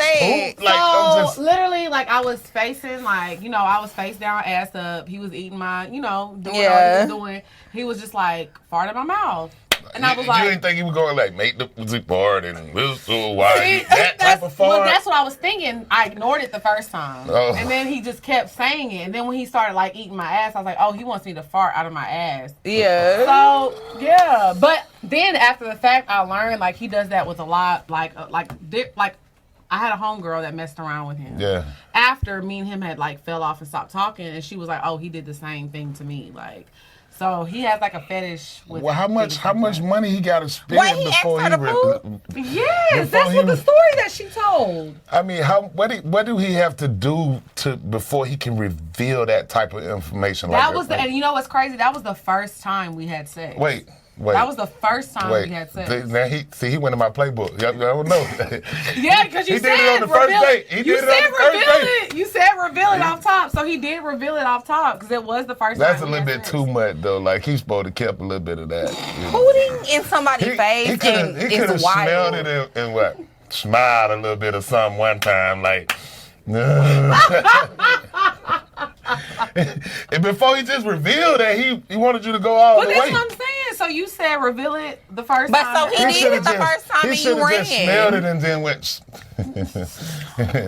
literally, like, I was facing, like, I was face down, ass up. He was eating my, doing what he was doing. He was just like, fart in my mouth. And I was like, you didn't think he was going to, like, make the music part and whistle while that type of fart? Well, that's what I was thinking. I ignored it the first time. Oh. And then he just kept saying it. And then when he started, like, eating my ass, I was like, oh, he wants me to fart out of my ass. Yeah. So, yeah. But then after the fact, I learned, like, he does that with a lot, like I had a homegirl that messed around with him. Yeah. After me and him had, like, fell off and stopped talking, and she was like, oh, he did the same thing to me. Like, so he has like a fetish with. Well, how much money he got to spend before he? Yes, that's what the story that she told. I mean, what do he have to do before he can reveal that type of information? That was and you know what's crazy? That was the first time we had sex. Wait. That was the first time we had sex. Now he went in my playbook. I don't know. Yeah, because you said did it on the first date. You said reveal it off top, so he did reveal it off top because it was the first time. That's a little bit too much though. Like he's supposed to keep a little bit of that. Pooting in somebody's face he could have smelled it and what? Smiled a little bit or something one time, like. And before he just revealed that he wanted you to go all the way. But that's what I'm saying. So you said reveal it the first time. But so he did it the first time and you ran. He should have just smelled it and then went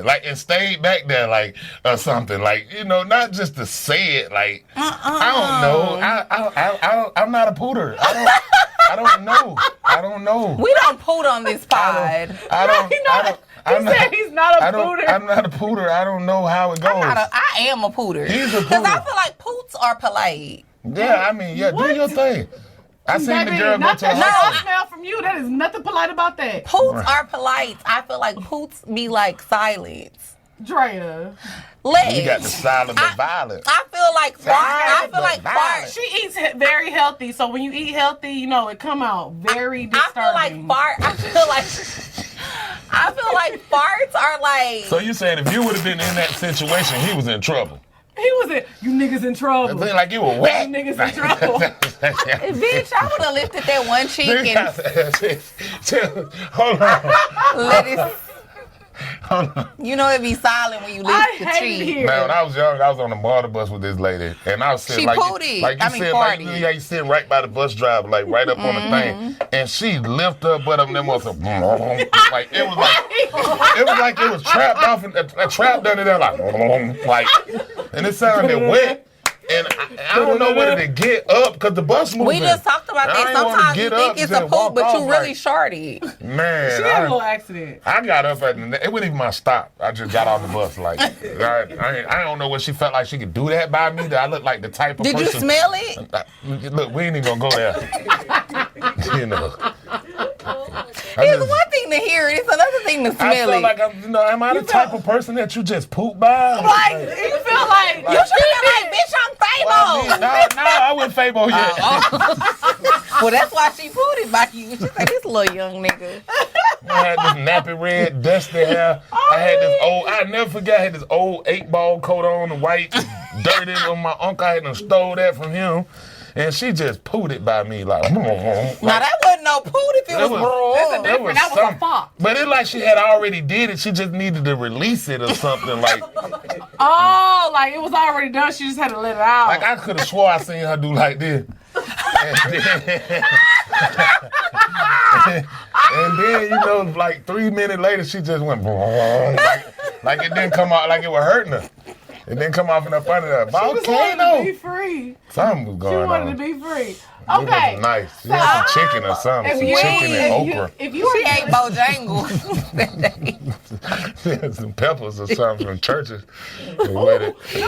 like and stayed back there like or something. Like, not just to say it like I don't know. I'm not a pooter. I don't know. We don't poot on this pod. He said he's not a pooter. I'm not a pooter. I don't know how it goes. I am a pooter. He's a pooter. Because I feel like poots are polite. Yeah, I mean, do your thing. I seen the girl go to a hospital. I smell from you. That is nothing polite about that. Poots are polite. I feel like poots be like silence. Drea. You got the silence of violence. I feel like fart. She eats very healthy, so when you eat healthy, it come out very disturbing. I feel like farts are like. So you saying if you would have been in that situation, he was in trouble? He was in. You niggas in trouble. Like you were wet. You niggas in trouble. Bitch, I would have lifted that one cheek and. Hold on. Let it. You know it be silent when you lift the tree. Man, when I was young, I was on the MARTA bus with this lady, and I was sitting like you sitting right by the bus driver, like right up on the thing, and she lifted her butt up and then was like it was trapped off and trapped under there like, and it sounded wet. And I don't know whether to get up because the bus moving. We just talked about that. Sometimes you think it's a poop, but you really shorty. Man, she had a little accident. I got up it wasn't even my stop. I just got off the bus. Like I don't know what she felt like she could do that by me. That I look like the type of person. Did you smell it? Look, we ain't even gonna go there. You know. It's one thing to hear it. It's another thing to smell it. I feel like am I the type of person that you just poop by? Like you feel like you should be like, bitch, I'm Fabo. No, I wasn't Fabo yet. Well, that's why she pooted by you. She's like, this little young nigga. I had this nappy red, dusty hair. I never forget, I had this old 8-ball coat on, the white, dirty on my uncle. I had stole that from him. And she just pooted by me like. Now that wasn't no poot if it was. That was a fuck. But it's like she had already did it. She just needed to release it or something like. Oh, like it was already done. She just had to let it out. Like I could have swore I seen her do like this. And then you know, like 3 minutes later, she just went like it didn't come out like it was hurting her. It didn't come off in up under that volcano. She wanted to be free. Something was going on. She wanted to be free. Okay. It was nice. She had some chicken or something. Some chicken and okra. She ate Bojangles that day. She had some peppers or something from churches. With it. She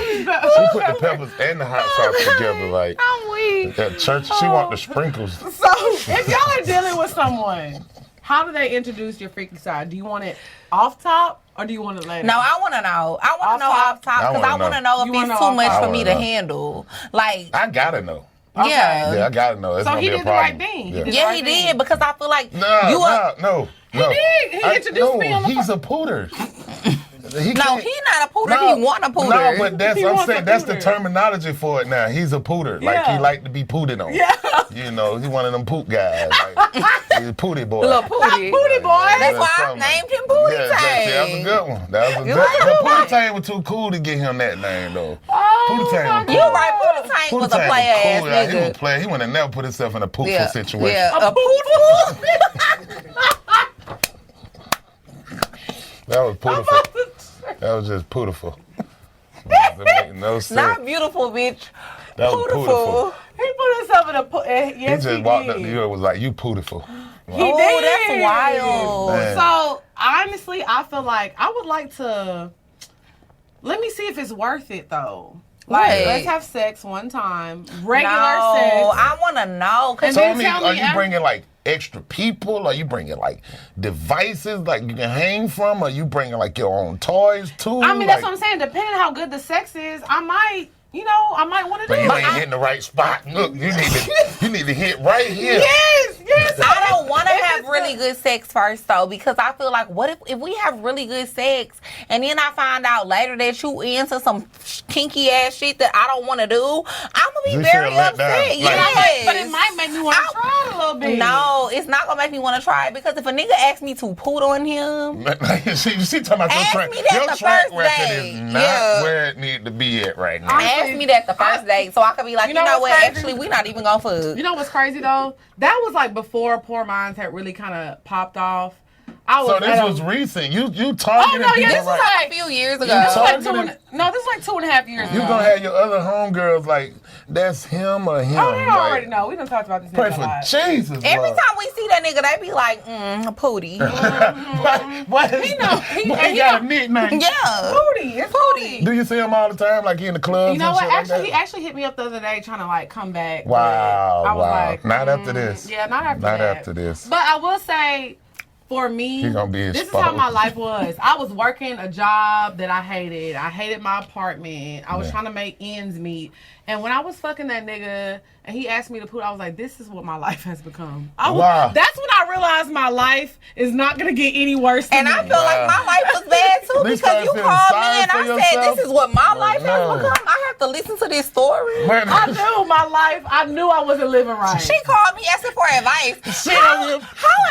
put the peppers and the hot sauce together. Like, I'm weak. At church, she want the sprinkles. So, if y'all are dealing with someone, how do they introduce your freaky side? Do you want it off top? Or do you want to let it? No, I want to know. I want to know off top because I want to know if it's too much for me to handle. Like I gotta know. Okay. Yeah, I gotta know. It's so he did the right thing. Yeah, he did because I feel like no. He did. He introduced me on the he's a pooter. He's not a pooter. He want a pooter. No, but I'm saying that's the terminology for it now. He's a pooter. Yeah. Like he like to be pooted on. Yeah. You know, he's one of them poot guys. Like, he's a pooty boy. Little pooty. Pooty boy. That's why I named him Pooty Tang. That was a good one. That was a good one. But Pooty Tang was too cool to get him that name though. Pooty Tang was cool. You right, Pooty Tang was a player ass nigga. He was a player. He would have never put himself in a pootful situation. Yeah, a pootful. That was beautiful. That was just beautiful. That make no sense. Not beautiful, bitch. That was beautiful. He put himself in a yes, he just walked up to you and was like, "You beautiful." He did. That's wild. Man. So honestly, I feel like I would like to. Let me see if it's worth it though. Like, let's have sex one time, regular sex. I want to know. So are you bringing like extra people? Are you bringing like devices like you can hang from? Are you bringing like your own toys too? I mean, that's what I'm saying. Depending how good the sex is, I might want to do it. But you ain't hitting the right spot. Look, you need to hit right here. Yes. I don't want to have really good sex first though, because I feel like what if we have really good sex and then I find out later that you into some kinky ass shit that I don't want to do, I'm gonna be very upset. Yes. But it might make me want to try it a little bit. No, it's not gonna make me want to try it because if a nigga asks me to poot on him, she talking about your track. Your track record is not where it need to be at right now. Ask me that the first date so I could be like, you know what? Actually, we not even gonna fuck. You know what's crazy though? That was like before Poor Minds had really kind of popped off. So this was recent. You targeted people. This was like a few years ago. This is like 2.5 years ago. You gonna have your other homegirls like, that's him or him. Oh, they already know. We done talked about this. Pray for Jesus. Every time we see that nigga, they be like, Pooty. He got a nickname. Yeah. Pooty. It's Pooty. Do you see him all the time, like in the clubs? You know what? Actually, he actually hit me up the other day trying to like come back. Wow. I was like, not after this. Yeah, not after that. Not after this. But I will say, for me, this is how my life was. I was working a job that I hated. I hated my apartment. I was trying to make ends meet. And when I was fucking that nigga and he asked me to poop, I was like, this is what my life has become. That's when I realized my life is not going to get any worse than I feel like my life was bad too because you called me and I said, this is what my life has become. I have to listen to this story. I knew my life. I knew I wasn't living right. She called me asking for advice. How am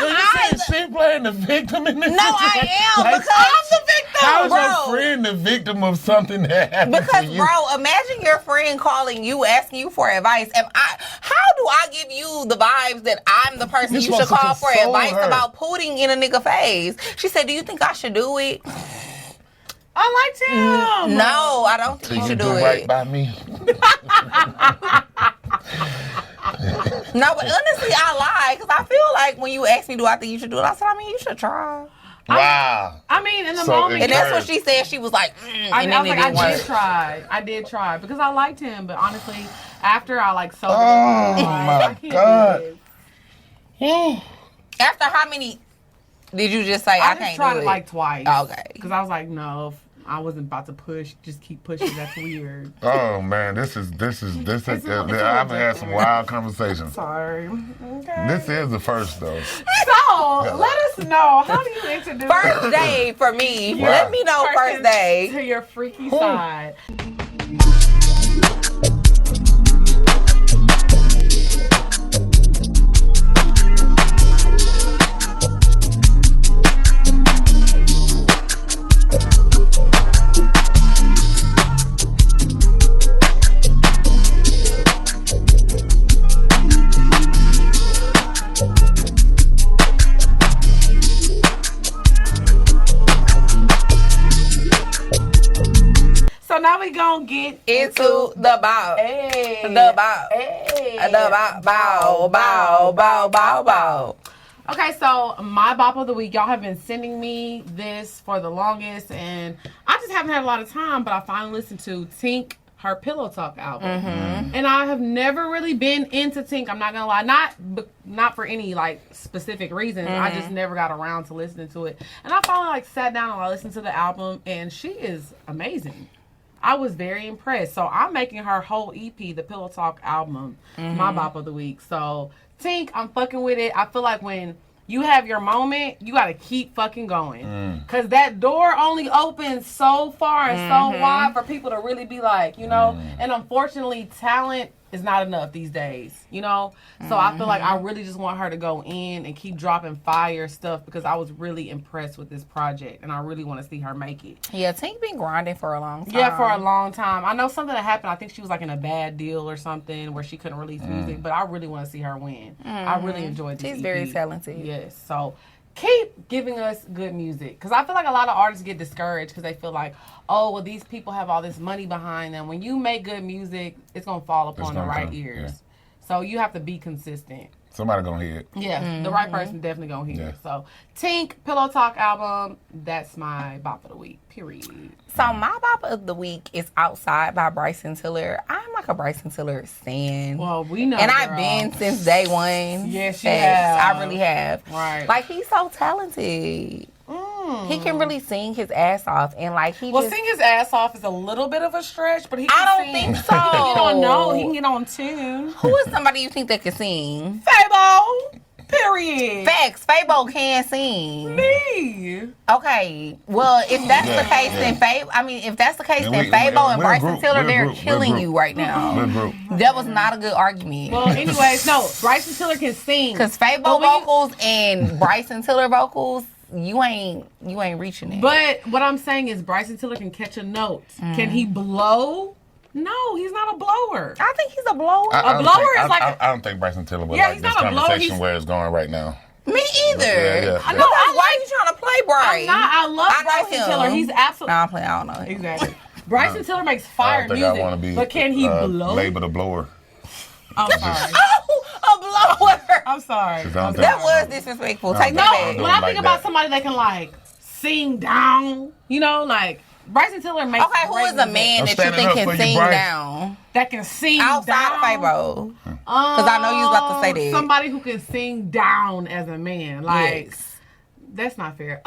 I? She playing the victim in this No, I am because I'm the victim. How is your friend the victim of something that happened because, to you? bro, imagine your friend calling you, asking you for advice. How do I give you the vibes that I'm the person you should call for advice about putting in a nigga face? She said, do you think I should do it? I liked him. No, I don't think you should do it. Right by me. No, but honestly, I lie because I feel like when you asked me, do I think you should do it? I said, you should try. Wow. I mean, in the moment. And that's what she said. She was like, I did try because I liked him. But honestly, after I sobered up, my God. After how many did you just say I can't tried do it twice. Okay. Because I was like, no, if I wasn't about to push. Just keep pushing. That's weird. Oh man, this is. I've had some wild conversations. Sorry. Okay. This is the first though. So let us know. How do you introduce first day for me? Wow. Let me know first day to your freaky side. So now we gonna get into the bow. Hey. The bow. Hey. The bow. Okay, so my bop of the week, y'all have been sending me this for the longest, and I just haven't had a lot of time, but I finally listened to Tink, her Pillow Talk album. Mm-hmm. And I have never really been into Tink, I'm not gonna lie. Not for any specific reasons. Mm-hmm. I just never got around to listening to it. And I finally sat down and I listened to the album, and she is amazing. I was very impressed. So I'm making her whole EP, the Pillow Talk album, my bop of the week. So Tink, I'm fucking with it. I feel like when you have your moment, you got to keep fucking going. Because that door only opens so far and so wide for people to really be and unfortunately, talent is not enough these days, So I feel like I really just want her to go in and keep dropping fire stuff because I was really impressed with this project and I really want to see her make it. Yeah, Tink been grinding for a long time. Yeah, for a long time. I know something that happened. I think she was in a bad deal or something where she couldn't release music, but I really want to see her win. I really enjoyed this. She's EP. very talented. Yes, so keep giving us good music because I feel like a lot of artists get discouraged because they feel like, oh, well, these people have all this money behind them. When you make good music, it's going to fall upon the right ears. Yeah. So you have to be consistent. Somebody going to hear it. Yeah, the right person definitely going to hear it. So Tink, Pillow Talk album, that's my bop of the week, period. So my bop of the week is Outside by Bryson Tiller. I'm a Bryson Tiller stan. Well, we know, and girl. I've been since day one. Yes, you have. I really have. Right. He's so talented. He can really sing his ass off, and sing his ass off is a little bit of a stretch, but he can I don't sing. think so. He can get on note. He can get on tune. Who is somebody you think that can sing? Fabo. Period. Facts. Fabo can sing. Me. Okay. Well, if that's the case, then Fabo. I mean, if that's the case, then Fabo and Bryson Tiller, they're killing you right now. That was not a good argument. Well, anyways, no. Bryson Tiller can sing. Because Fabo vocals and Bryson Tiller vocals, you ain't reaching it. But what I'm saying is Bryson Tiller can catch a note. Can he blow? No, he's not a blower. I think he's a blower. I don't think Bryson Tiller would like this conversation where it's going right now. Me either. Yeah. I know. Why are you trying to play Bryce? I love Bryson Tiller. He's absolutely. No, I'm playing. I don't know him. Exactly. Bryson Tiller makes fire music. But can he blow? Labeled a blower. I'm sorry. A blower. I'm sorry. That was disrespectful. Take that back. When I think about somebody that can sing down, Bryson Tiller makes. Okay, who is a man that you think can sing down? That can sing outside down? Fabo. Because I know you was about to say that. Somebody who can sing down as a man. Yes. That's not fair.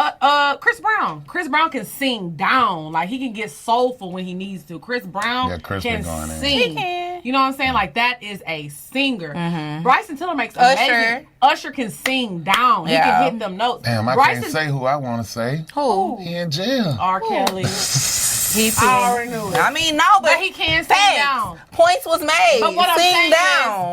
Chris Brown. Chris Brown can sing down. Like, he can get soulful when he needs to. Chris Brown can sing. He can. You know what I'm saying? Like, that is a singer. Mm-hmm. Bryson Tiller makes amazing. Usher can sing down. He can hit them notes. Damn, I can't say who I want to say. Who? He in jail. R. Kelly. He I already knew it. I mean, no, but he can sing down. Points was made. But what sing down.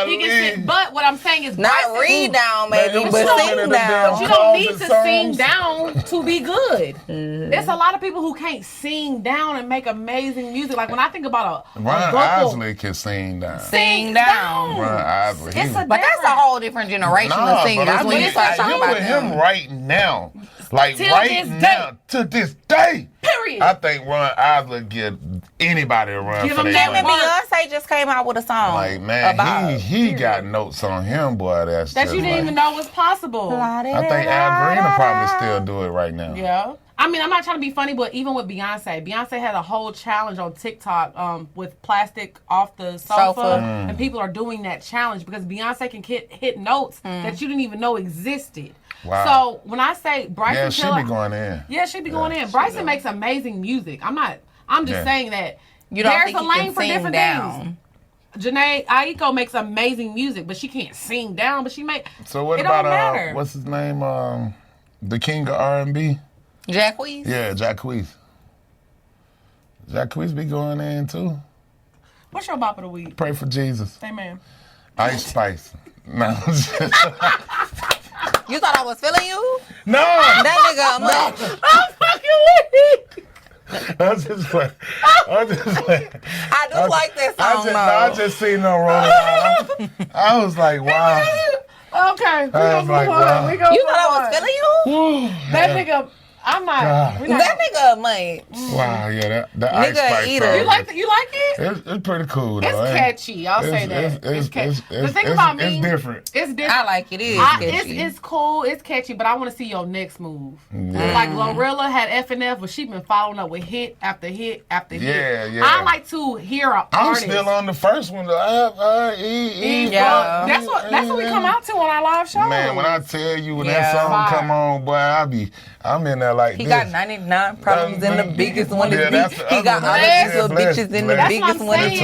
He can sing, but what I'm saying is not read down, maybe, but sing down. But you don't need to sing down to be good. There's a lot of people who can't sing down and make amazing music. Like when I think about a Ron Isley can sing down. Sing down. Ron Isley. But that's a whole different generation of singers. When you start talking about him right now, like right now, to this day. Period. I think Ron Isley give anybody a run for their money. Beyonce just came out with a song. Like, man, he got notes on him, boy. That you didn't even know was possible. I think Al Green will probably still do it right now. Yeah. I mean, I'm not trying to be funny, but even with Beyonce had a whole challenge on TikTok with plastic off the sofa. And people are doing that challenge because Beyonce can hit notes that you didn't even know existed. Wow. So when I say Bryson Tiller, she be going in. Yeah, she be going in. Bryson makes amazing music. I'm just saying that you don't there's think a lane for different things. Janae Aiko makes amazing music, but she can't sing down. But she make. So what about what's his name? The king of R&B. Jacquees? Yeah, Jacquees. Jacquees be going in too. What's your bop of the week? Pray for Jesus. Amen. Ice Spice. No. You thought I was feeling you? No. That nigga much. I'm fucking with you. I just playing. I do like that song, I just seen them rolling around. I was like, wow. Okay. We gonna move on. Wow. We gonna you thought I was feeling you? That nigga, I'm not. That nigga much. Wow, yeah, that Ice Spice eater. song. You like it? It's pretty cool, though. It's catchy. I'll say that. It's catchy. The thing about me, it's different. It's different. I like it. It's cool. It's catchy, but I want to see your next move. Yeah. Like Glorilla had F&F, but she been following up with hit after hit after hit. Yeah. I like to hear an artist. I'm still on the first one. Yeah. That's what we come out to on our live show. Man, when I tell you when that song come on, boy, I'm in there like he got 99 problems in the biggest one is me. He got all these little bitches in the biggest one is me.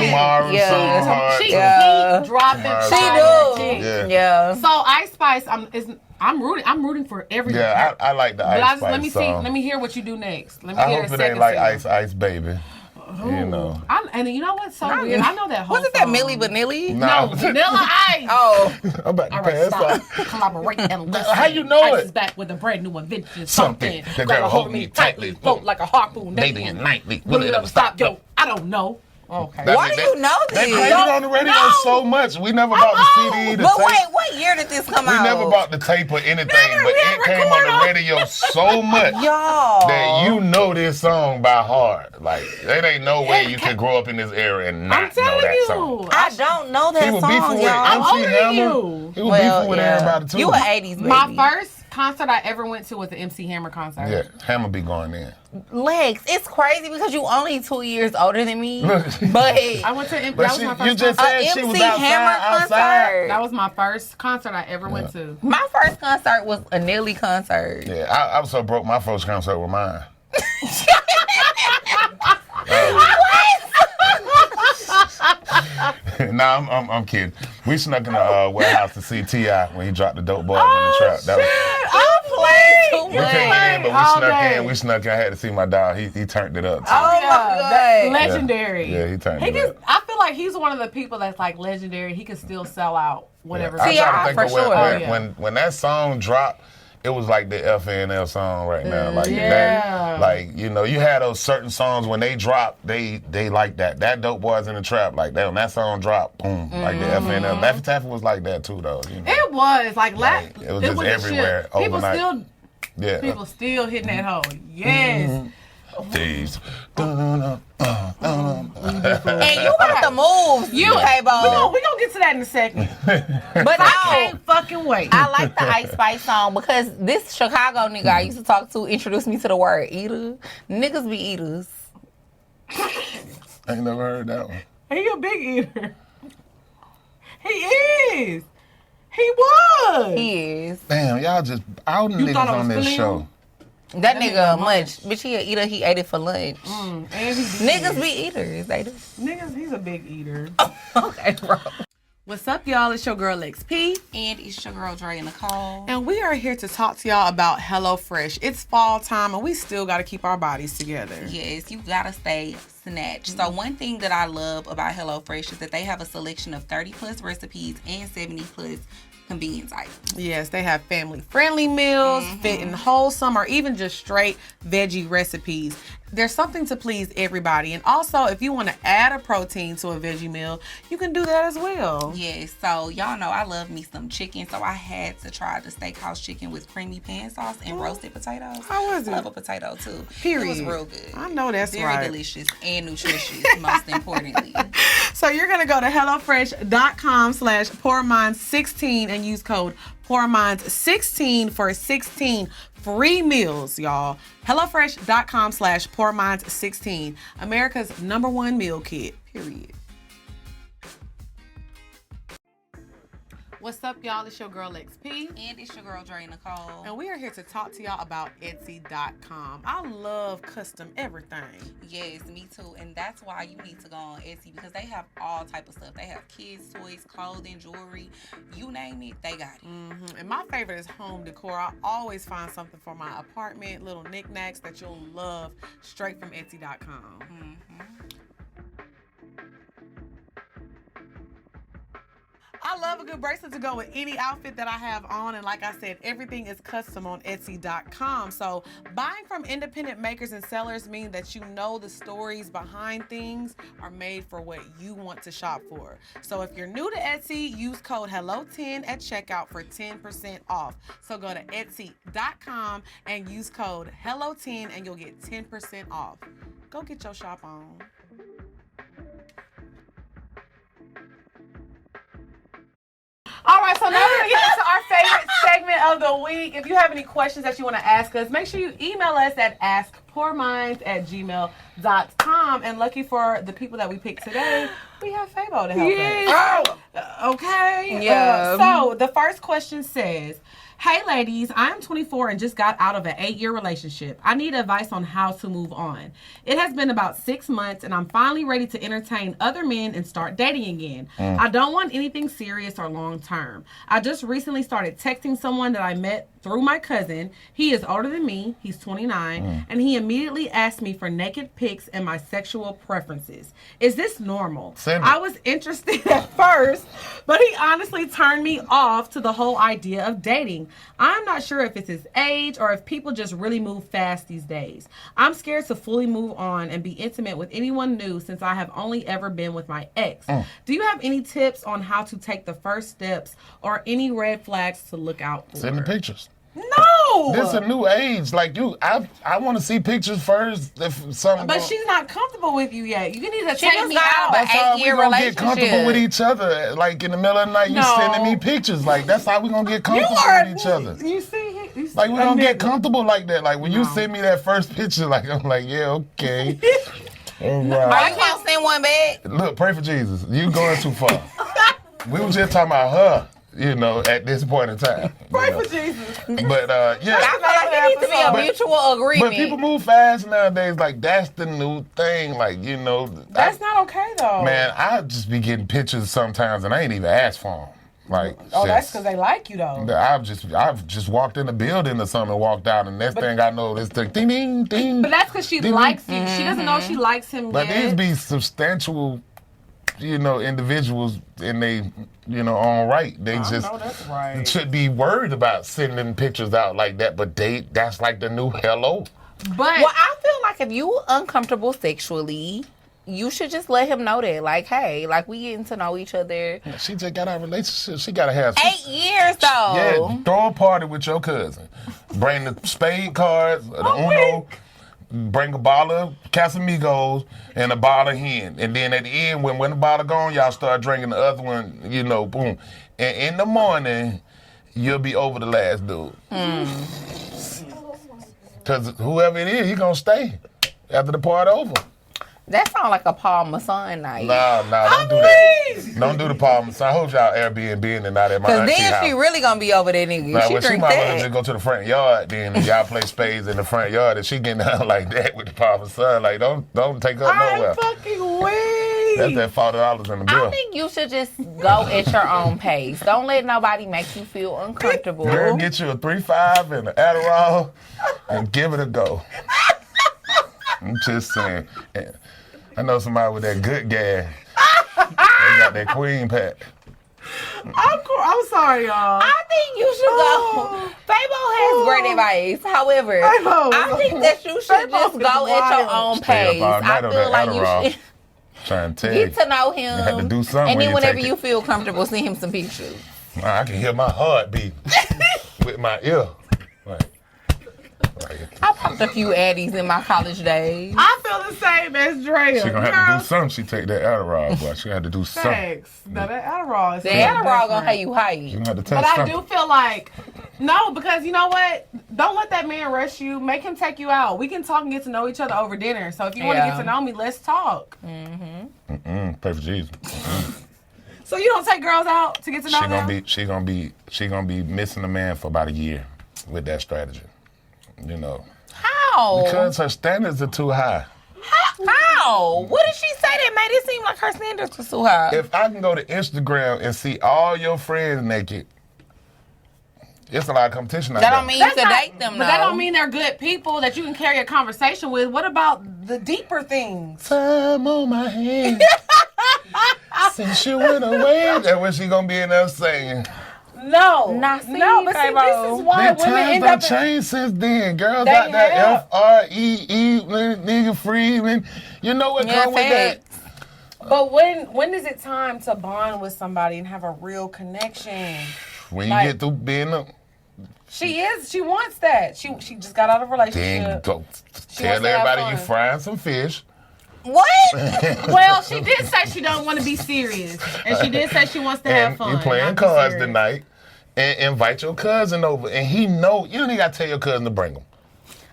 She keep dropping. She do. Yeah. So Ice Spice, I'm rooting for everything. Yeah, I like the Ice Spice song. Let me hear what you do next. Let me I hear hope it ain't like Ice Baby. Ooh. You know. And you know what's so weird? I know that whole Wasn't that Milli Vanilli? No, Vanilla Ice. Oh. I'm about to pass out. Collaborate and listen. How you know Ice it? is back with a brand new invention. Something. They grab a hold of me tightly. Float like a harpoon. Daily and nightly. Will it ever stop? Yo, I don't know. Okay. Why do you know this? They played it on the radio so much. We never bought the CD. But wait, what year did this come out? We never bought the tape or anything, but it came on the radio so much that you know this song by heart. Like, there ain't no way you can grow up in this era and not know that song. I don't know that song, y'all. I'm older than you. He was beefing with everybody, too. You an 80s baby. My first concert I ever went to was the MC Hammer concert. Yeah, Hammer be going in. Lex, it's crazy because you only 2 years older than me. But I went to that was my first you just said she was outside. That was my first concert I ever went to. My first concert was a Nelly concert. Yeah, I was so broke. My first concert was mine. Nah, I'm kidding. We snuck in the warehouse to see T.I. when he dropped the dope boys in the trap. That was, we couldn't get in, but we snuck in. I had to see my dog. He turned it up too. Oh my God. Legendary. Yeah, he turned it up. I feel like he's one of the people that's like legendary. He can still sell out whatever. Yeah, for sure. When that song dropped, it was like the FNL song right now. Like that, like, you know, you had those certain songs when they drop, they like that. That Dope Boys in the Trap, like that when that song dropped, boom, like the FNL. Laffy Taffy was like that too, though. You know? It was like it was just everywhere overnight. People still hitting that hole. Yes. These. And you got the moves, Fabo. We gonna get to that in a second. But I can't fucking wait. I like the Ice Spice song because this Chicago nigga I used to talk to introduced me to the word eater. Niggas be eaters. I ain't never heard that one. He a big eater. He is. He was. He is. Damn, y'all just outing niggas on this show. That nigga much. Bitch, he a eater. He ate it for lunch. And he Niggas be eaters. They do. Niggas, he's a big eater. Okay, bro. What's up, y'all? It's your girl, XP. And it's your girl, Dre Nicole. And we are here to talk to y'all about HelloFresh. It's fall time, and we still got to keep our bodies together. Yes, you got to stay snatched. So one thing that I love about HelloFresh is that they have a selection of 30-plus recipes and 70-plus convenience items. Yes, they have family-friendly meals, fit and wholesome, or even just straight veggie recipes. There's something to please everybody. And also, if you want to add a protein to a veggie meal, you can do that as well. Yes, so y'all know I love me some chicken, so I had to try the steakhouse chicken with creamy pan sauce and roasted potatoes. How was it? I love a potato, too. Period. It was real good. I know that's Very right. Very delicious and nutritious, most importantly. So you're going to go to HelloFresh.com/PoorMinds16 and use code PoorMinds16 for 16 free meals, y'all. HelloFresh.com/PoorMinds16. America's #1 meal kit, period. What's up, y'all? It's your girl, XP. And it's your girl, Dre Nicole. And we are here to talk to y'all about Etsy.com. I love custom everything. Yes, me too. And that's why you need to go on Etsy because they have all type of stuff. They have kids, toys, clothing, jewelry. You name it, they got it. And my favorite is home decor. I always find something for my apartment, little knickknacks that you'll love straight from Etsy.com. I love a good bracelet to go with any outfit that I have on. And like I said, everything is custom on Etsy.com. So buying from independent makers and sellers means that you know the stories behind things are made for what you want to shop for. So if you're new to Etsy, use code HELLO10 at checkout for 10% off. So go to Etsy.com and use code HELLO10 and you'll get 10% off. Go get your shop on. All right, so now we're going to get into our favorite segment of the week. If you have any questions that you want to ask us, make sure you email us at askpoorminds@gmail.com. And lucky for the people that we picked today, we have Fabo to help us. Oh! Okay. Yeah. So the first question says, hey ladies, I am 24 and just got out of an 8-year relationship. I need advice on how to move on. It has been about 6 months and I'm finally ready to entertain other men and start dating again. I don't want anything serious or long term. I just recently started texting someone that I met through my cousin. He is older than me, he's 29, and he immediately asked me for naked pics and my sexual preferences. Is this normal? I was interested at first, but he honestly turned me off to the whole idea of dating. I'm not sure if it's his age or if people just really move fast these days. I'm scared to fully move on and be intimate with anyone new since I have only ever been with my ex. Do you have any tips on how to take the first steps or any red flags to look out for? Send the pictures. No! This is a new age. Like I want to see pictures first. If something. But she's not comfortable with you yet. You need to She take was me not out. on That's how we eight-year gonna get relationship. comfortable with each other. Like in the middle of the night, you No. sending me pictures. Like that's how we gonna get comfortable with each other. You see, Like we're gonna get comfortable like that. Like when you send me that first picture, like I'm like, yeah, okay. All right. I can't send one back. Look, pray for Jesus. You going too far. We was just talking about her, at this point in time. Pray for Jesus. But yeah. I feel like it needs to be a mutual agreement. But people move fast nowadays. Like that's the new thing. Like That's not okay though. Man, I just be getting pictures sometimes, and I ain't even asked for them. Like, that's because they like you though. I've just walked in the building or something, and walked out, and next thing I know, this thing, ding, ding, ding. But that's because she ding, likes ding. you. She doesn't know she likes him But yet. these be substantial, individuals in they, own right. They I just know that's right. should be worried about sending pictures out like that. But that's like the new hello. But I feel like if you uncomfortable sexually, you should just let him know that. Like, hey, we getting to know each other. She just got our relationship. She got to have 8 years, though. Yeah, throw a party with your cousin. Bring the spade cards, the Uno. Bring a bottle of Casamigos and a bottle of hen. And then at the end, when the bottle gone, y'all start drinking the other one, boom. And in the morning, you'll be over the last dude. Because whoever it is, he going to stay after the party over. That sounds like a Paul Masson night. No, don't do that. Don't do the Paul Masson. I hope y'all Airbnb and not at my auntie house. Because then she really gonna be over there, nigga. Nah, she well, drink might that. well just go to the front yard then and y'all play spades in the front yard and she getting down like that with the Paul Masson. Like, don't take up nowhere. I'm fucking weak. That's that $40 in the bill. I think you should just go at your own pace. Don't let nobody make you feel uncomfortable. Girl, get you a 3-5 and an Adderall and give it a go. I'm just saying. I know somebody with that good gas. They got that queen pack. I'm sorry, y'all. I think you should go. Fabo has great advice. However, I think that you should just go at your own pace. I feel like you should trying to get to know him. You have to do something. And then whenever you feel comfortable, send him some pictures. I can hear my heart beat with my ear. I popped a few Addies in my college days. I feel the same as Drea. She gonna have to do something. She take that Adderall, boy. She had to do something. Thanks. No, that Adderall is the Adderall gonna have you hype. But I do feel like, no, because you know what? Don't let that man rush you. Make him take you out. We can talk and get to know each other over dinner. So if you want to get to know me, let's talk. Pray for Jesus. So you don't take girls out to get to know them? She gonna be missing a man for about a year with that strategy. You know. How? Because her standards are too high. How? What did she say that made it seem like her standards were too high? If I can go to Instagram and see all your friends naked, it's a lot of competition out there. That don't mean you can date them, But that don't mean they're good people that you can carry a conversation with. What about the deeper things? Time on my hands. Since you went away, that's what she gonna be in there saying. No, but see, this is why women end up changed since then. Girls got that F-R-E-E, nigga Freeman. You know what comes with that? But when is it time to bond with somebody and have a real connection? When you get through being a... She wants that. She just got out of a relationship. Then go tell everybody you frying some fish. What? Well, she did say she don't want to be serious. And she did say she wants to have fun. You playing cards tonight and invite your cousin over. And he know, you don't even got to tell your cousin to bring him.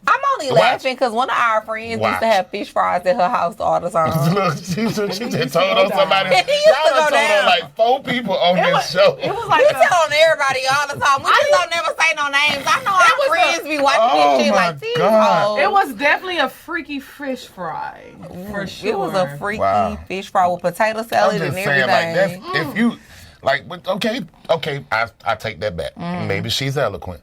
I'm only laughing because one of our friends used to have fish fries at her house all the time. Look, she just told on somebody. Y'all done told on like 4 people on this show. It was like we tell on everybody all the time. We just don't never say no names. I know our friends be watching this shit like these hoes. It was definitely a freaky fish fry. For sure. It was a freaky fish fry with potato salad and everything. Like that's, if you, like, but okay, I take that back. Maybe she's eloquent.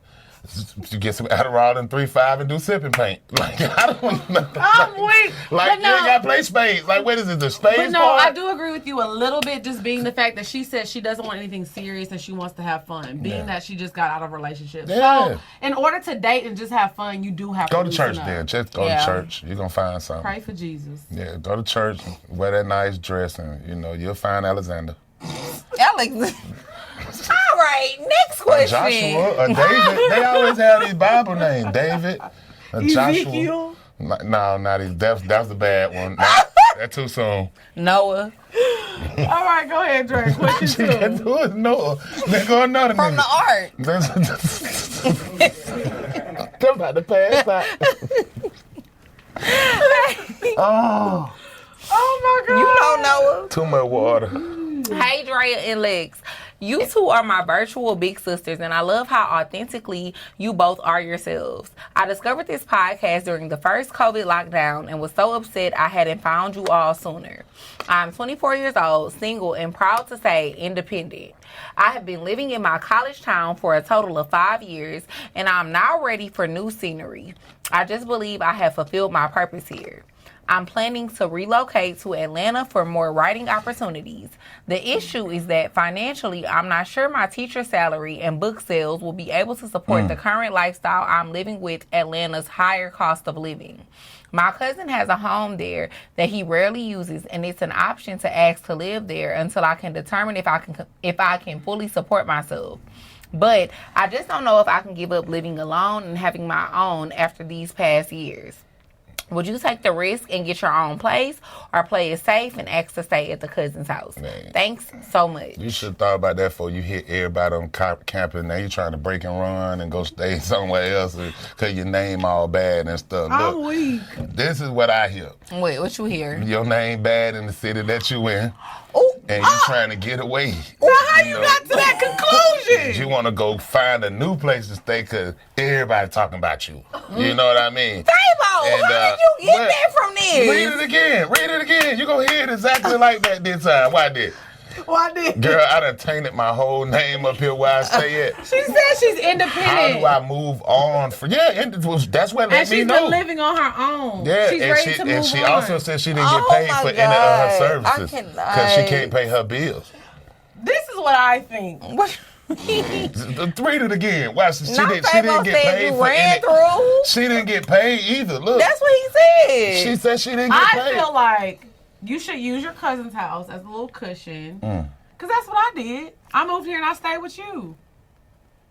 You get some Adderall and 3-5 and do sipping paint. Like, I don't know. I'm weak. Like, you ain't got to play spades. Like, what is it, the spades But no, part? I do agree with you a little bit, just being the fact that she said she doesn't want anything serious and she wants to have fun. Being that she just got out of a relationship. Yeah. So, in order to date and just have fun, you do have to go to church then. Just go to church. You're going to find something. Pray for Jesus. Yeah, go to church, wear that nice dress, and, you'll find Alexander. Alexander. All right, next question. Joshua, David. They always have these Bible names. David, Ezekiel. Joshua. No, not these. That's the bad one. That's too soon. Noah. All right, go ahead, Dre. Question 2. Who is Noah? They go another From the ark. They're about to pass out. Oh my God. You know Noah. Too much water. Hey, Drea and Lex. You two are my virtual big sisters, and I love how authentically you both are yourselves. I discovered this podcast during the first COVID lockdown and was so upset I hadn't found you all sooner. I'm 24 years old, single, and proud to say independent. I have been living in my college town for a total of 5 years, and I'm now ready for new scenery. I just believe I have fulfilled my purpose here. I'm planning to relocate to Atlanta for more writing opportunities. The issue is that financially, I'm not sure my teacher salary and book sales will be able to support the current lifestyle I'm living with Atlanta's higher cost of living. My cousin has a home there that he rarely uses, and it's an option to ask to live there until I can determine if I can fully support myself. But I just don't know if I can give up living alone and having my own after these past years. Would you take the risk and get your own place, or play it safe and ask to stay at the cousin's house? Man. Thanks so much. You should have thought about that before you hit everybody on camping. Now you're trying to break and run and go stay somewhere else because your name all bad and stuff. I'm weak. This is what I hear. Wait, what you hear? Your name bad in the city that you in. Ooh. And you trying to get away. So how you got to that conclusion? You want to go find a new place to stay because everybody talking about you. You know what I mean? Fabo, how did you get that from this? Read it again. Read it again. You gonna hear it exactly like that this time. Why did? Why did? Girl, I done tainted my whole name up here where I stay at. She said she's independent. How do I move on? That's what let me know. And she's been living on her own. Yeah, she's ready to move on. And she also said she didn't get paid for any of her services because she can't pay her bills. This is what I think. Read it again. Watch. She didn't get paid for She didn't get paid either. Look. That's what he said. She said she didn't get paid. I feel like you should use your cousin's house as a little cushion. Because that's what I did. I moved here and I stayed with you.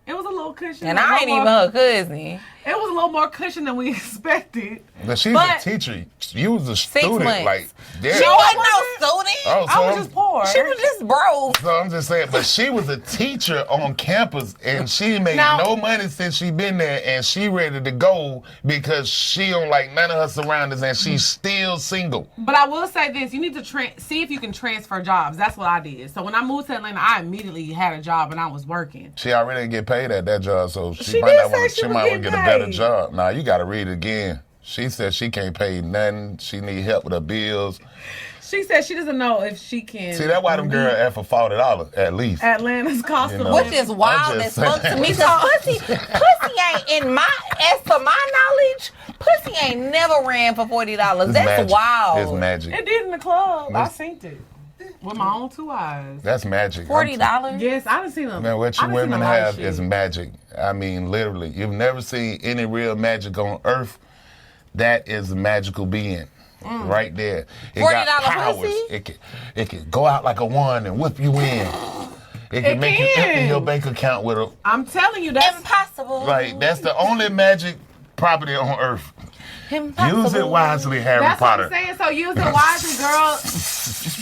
It was a little cushion. And I ain't even her cousin. It was a little more cushion than we expected. But she's a teacher. You was a student. Like, yeah. She wasn't no student. Oh, so I was just poor. She was just broke. So I'm just saying, but she was a teacher on campus, and she made no money since she been there, and she ready to go because she don't like none of her surroundings, and she's still single. But I will say this: you need to see if you can transfer jobs. That's what I did. So when I moved to Atlanta, I immediately had a job and I was working. She already didn't get paid at that job, so she might want to get a better job. Nah, you got to read it again. She said she can't pay nothing. She need help with her bills. She said she doesn't know if she can. See, that's why them girls at for $40 at least. Atlanta's cost of living. Which is wild as fuck to me. Because pussy ain't as for my knowledge, pussy ain't never ran for $40. That's magic. Wild. It's magic. It did in the club. I seen it with my own 2 eyes. That's magic. $40? Yes, I done seen them. Man, what you women have is magic. I mean, literally. You've never seen any real magic on earth. That is a magical being. Right there. It $40 got powers. pussy? It can go out like a wand and whip you in. It can make you empty your bank account with a... I'm telling you, that's impossible. Like, that's the only magic property on earth. Impossible. Use it wisely, Harry Potter. That's what I'm saying. So use it wisely, girl.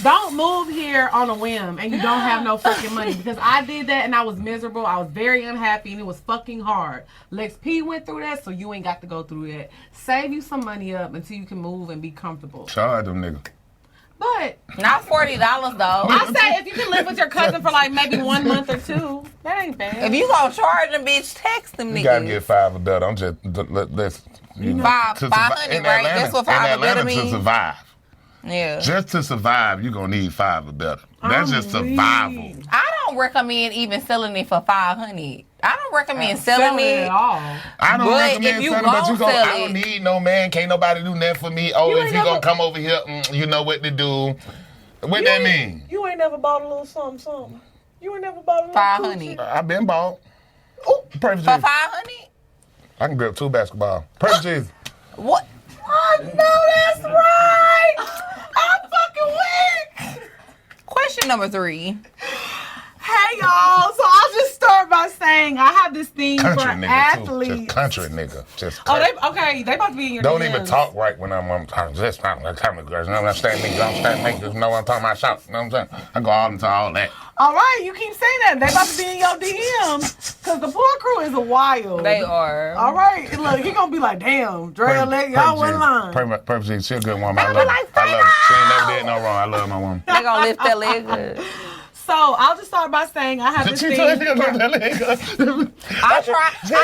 Don't move here on a whim and you don't have no fucking money. Because I did that and I was miserable. I was very unhappy and it was fucking hard. Lex P went through that, so you ain't got to go through that. Save you some money up until you can move and be comfortable. Charge them niggas. But not $40 though. I say if you can live with your cousin for like maybe 1 month or 2, that ain't bad. If you gonna charge them, bitch, text them niggas. You gotta get 5 or better. I'm just listen. You know, 500, right? That's what 5 or better means. To survive. Yeah. Just to survive, you're gonna need 5 or better. That's just survival. I don't recommend even selling it for $500. I don't recommend selling it at all. I don't recommend selling it, but I don't it. need no man. Can't nobody do nothing for me. Oh, if you gonna come over here, you know what to do. What that mean? You ain't never bought a little something. You ain't never bought a little $500. I've been bought. Oh, perfect. For $500? I can grip 2 basketballs. Perfect cheese. What? I know that's right. I'm fucking weak. Question number 3. Hey y'all, so I'll just start by saying I have this thing country for nigga athletes. Too. Just country nigga. Just they about to be in your Don't DMs. even talk right when I'm just I'm telling girls. You know what I'm saying? Niggas don't stand niggas know what I'm talking about shout. You know what I'm saying? I go all into all that. All right, you keep saying that. They about to be in your DMs because the poor crew is wild. They are. All right, look, he gonna be like, damn, Dre, y'all wasn't lying. Perfect, she a good woman. I love her. I love her. She ain't never did no wrong. I love my woman. They gonna lift that leg up. So I'll just start by saying I have this thing. I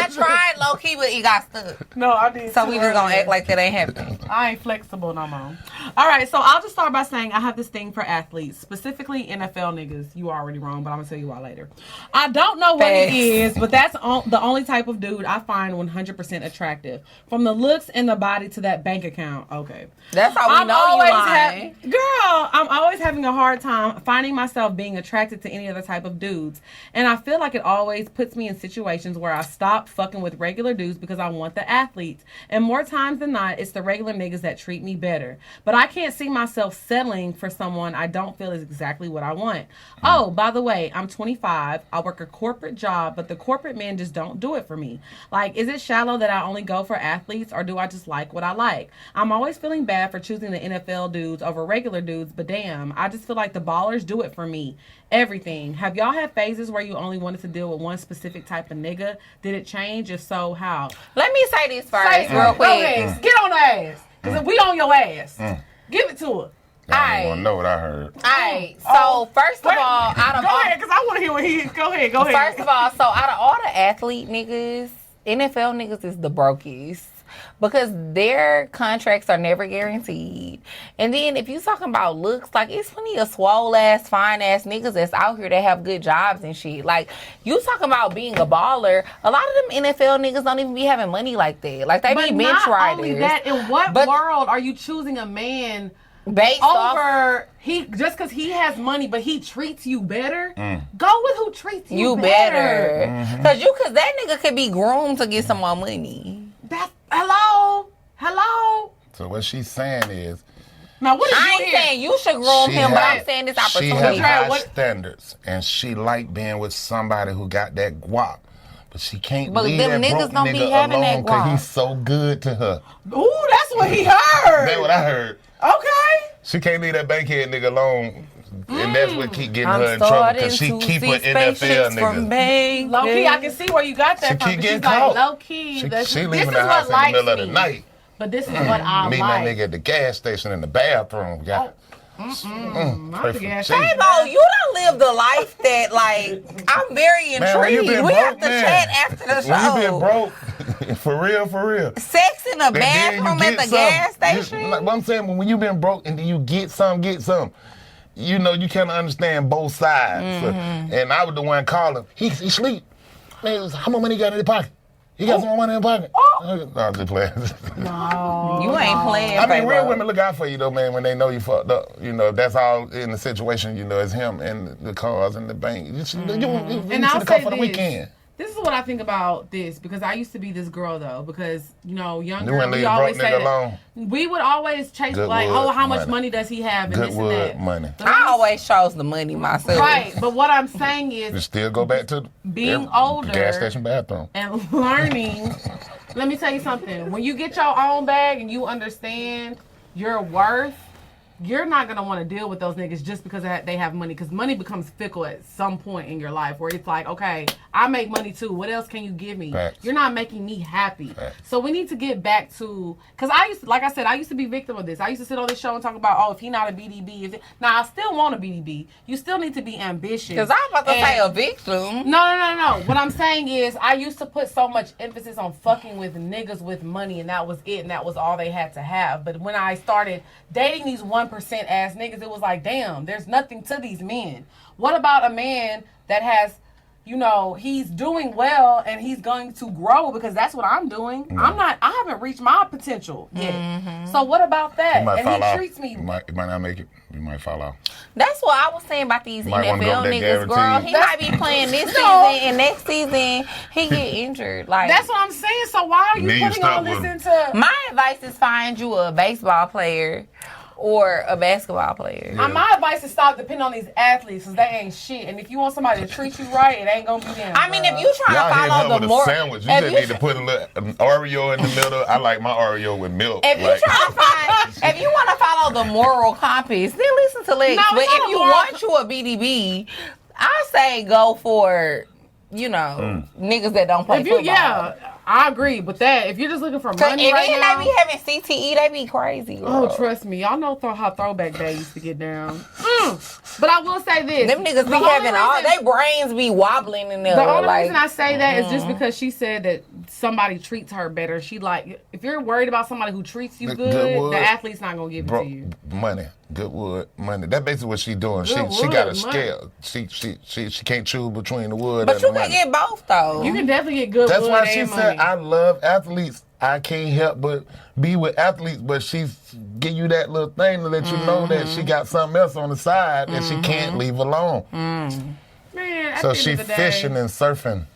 tried low key, but it got stuck. No, I didn't. So we just gonna act like that ain't happening. I ain't flexible no more. All right, so I'll just start by saying I have this thing for athletes, specifically NFL niggas. You are already wrong, but I'm gonna tell you why later. I don't know what it is, but that's the only type of dude I find 100% attractive. From the looks and the body to that bank account. Okay, that's how we know you lying. Girl, I'm always having a hard time finding myself being attracted to any other type of dudes, and I feel like it always puts me in situations where I stop fucking with regular dudes because I want the athletes, and more times than not it's the regular niggas that treat me better. But I can't see myself settling for someone I don't feel is exactly what I want. Oh, by the way, I'm 25. I work a corporate job, but the corporate men just don't do it for me. Like, is it shallow that I only go for athletes, or do I just like what I like? I'm always feeling bad for choosing the NFL dudes over regular dudes, but damn, I just feel like the ballers do it for me. Everything. Have y'all had phases where you only wanted to deal with one specific type of nigga? Did it change? If so, how? Let me say this first, real quick. Get on the ass. Because if we on your ass, give it to her. I don't want to know what I heard. Alright, so first of all, go ahead, because I want to hear what he. Go ahead. First of all, so out of all the athlete niggas, NFL niggas is the brokest. Because their contracts are never guaranteed. And then if you talking about looks, like, it's plenty of swole-ass, fine-ass niggas that's out here that have good jobs and shit. Like, you talking about being a baller, a lot of them NFL niggas don't even be having money like that. Like, they be bench riders. Not only that, in what world are you choosing a man based over just because he has money, but he treats you better? Go with who treats you better. Because that nigga could be groomed to get some more money. Hello. So what she's saying is, now what I ain't saying you should groom him, but I'm saying this opportunity. She has high standards, and she like being with somebody who got that guap. But she can't leave that broke nigga alone because he's so good to her. Ooh, that's what he heard. That's what I heard. Okay. She can't leave that bankhead nigga alone. And that's what keep getting her in trouble, because she keep her NFL niggas. Low key, I can see where you got that from. She keep getting caught. Like, low key. She leaving the house in the middle of the night. But this is what I meeting like. that nigga at the gas station in the bathroom. Yeah. Fabo, you don't live the life that, like, I'm very intrigued. We have to chat after the show. When you been broke, for real. Sex in the bathroom at the gas station? Like what I'm saying, when you been broke and then you get some. You know, you can't understand both sides. So, and I was the one calling. He sleep. Man, how much money he got in his pocket? He got some more money in his pocket? No, I'm just playing. No. You ain't playing, I mean, real women look out for you, though, man, when they know you fucked up. You know, if that's all in the situation, you know, it's him and the cars and the bank. You see the car for the weekend. This is what I think about this, because I used to be this girl, though, because, you know, younger, we always say that. We would always chase, good like, oh, how much money does he have, and this and that. Money. I always chose the money myself. Right, but what I'm saying is, you still go back to being older, gas station bathroom, and learning. Let me tell you something. When you get your own bag and you understand your worth, you're not going to want to deal with those niggas just because they have money, because money becomes fickle at some point in your life where it's like, okay, I make money too. What else can you give me? Facts. You're not making me happy. Facts. So we need to get back to, because I used to be victim of this. I used to sit on this show and talk about, oh, if he not a BDB. Now, I still want a BDB. You still need to be ambitious. Because I'm about to say a victim. No. What I'm saying is, I used to put so much emphasis on fucking with niggas with money, and that was it, and that was all they had to have. But when I started dating these 1% ass niggas, it was like, damn, there's nothing to these men. What about a man that has, you know, he's doing well and he's going to grow, because that's what I'm doing. I haven't reached my potential yet. So what about that? And he treats me. You might not make it. You might fall off. That's what I was saying about these NFL niggas, girl. He might be playing this season, and next season he get injured. Like, that's what I'm saying. So why are you putting all this into? My advice is find you a baseball player or a basketball player. Yeah. My advice is stop depending on these athletes, because they ain't shit. And if you want somebody to treat you right, it ain't gonna be them. I mean, if you trying to follow the more sandwich, you just need to put an Oreo in the middle. I like my Oreo with milk. If you trying to find, if you want to follow the moral compass, then listen to Lex. But if you want you a BDB, I say go for, you know, niggas that don't play football. Yeah, I agree with that. If you're just looking for money right now, they be having CTE, they be crazy, girl. Oh, trust me. Y'all know how Throwback Day used to get down. But I will say this. Them niggas be having their brains be wobbling in there. The only reason I say that is just because she said that somebody treats her better. She like, if you're worried about somebody who treats you good, the athlete's not going to give it to you. Money. Goodwood money. That's basically what she doing. She got a scale. She can't choose between the wood and the money. But you can get both, though. You can definitely get good wood and money. That's why she said, I love athletes. I can't help but be with athletes, but she's give you that little thing to let you know that she got something else on the side that she can't leave alone. Man, so she fishing and surfing.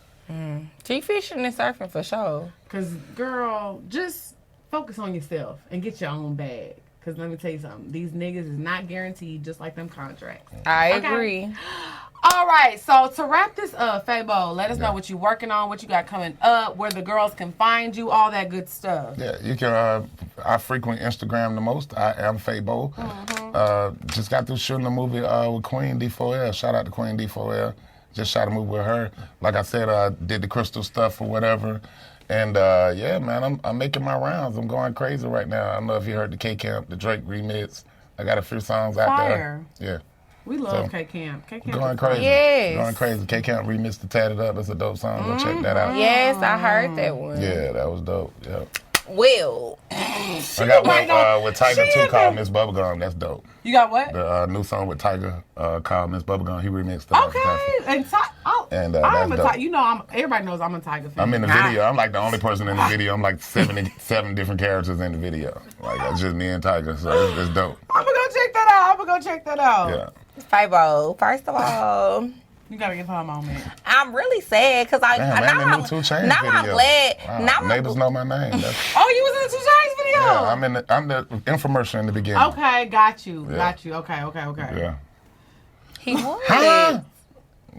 She fishing and surfing for sure. Because, girl, just focus on yourself and get your own bag. Because let me tell you something. These niggas is not guaranteed, just like them contracts. I agree. All right. So to wrap this up, Fabo, let us know what you're working on, what you got coming up, where the girls can find you, all that good stuff. Yeah, you can. I frequent Instagram the most. I am Fabo. Just got through shooting a movie with Queen D4L. Shout out to Queen D4L. Just shot a movie with her. Like I said, I did the crystal stuff or whatever. And yeah, man, I'm making my rounds. I'm going crazy right now. I don't know if you heard the K-Camp, the Drake remix. I got a few songs out there. Yeah. We love K-Camp. K-Camp going crazy. Yes. Going crazy. K-Camp remixed the Tatted Up. It's a dope song. Go check that out. Yes, I heard that one. Yeah, that was dope. Yeah. Well, I got one with Tiger 2 called Miss Bubblegum. That's dope. You got what? The new song with Tiger called Miss Bubblegum. He remixed it. Okay. And I'm a Tiger. You know, everybody knows I'm a Tiger fan. I'm in the video. I'm like the only person in the video. I'm like 77 different characters in the video. Like, it's just me and Tiger, so it's dope. I'm going to go check that out. Yeah. Fabo, first of all... You gotta give her a moment. I'm really sad because I'm glad. Wow. Neighbors know my name. Oh, you was in the 2 Chainz video? Yeah, I'm the infomercial in the beginning. Okay, got you. Yeah. Got you. Okay. Yeah. He was.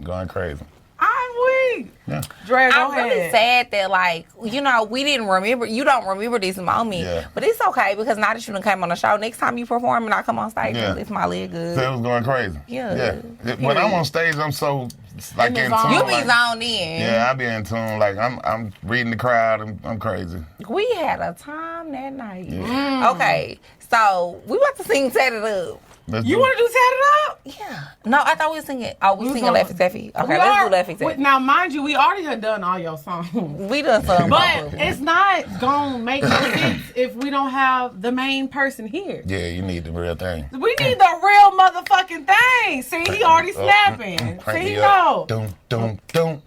Going crazy. I'm weak. Yeah. Dre, go I'm ahead. really sad that, like, you know, we didn't remember. You don't remember this moment. Yeah. But it's okay because now that you done came on the show, next time you perform and I come on stage, it's my leg good. So it was going crazy. Yeah. When I'm on stage, I'm so like in tune. You be zoned in. Yeah, I be in tune. Like I'm reading the crowd. I'm crazy. We had a time that night. Yeah. Okay, so we about to sing "Tatted Up." You want to do Tatted Up? Yeah. No, I thought we were singing. Oh, we singing Laffy Taffy. Okay, let's do Laffy Taffy. Now, mind you, we already have done all your songs. We done some. But it's not going to make no sense if we don't have the main person here. Yeah, you need the real thing. We need the real motherfucking thing. See, he already snapping. See, he know. Dum.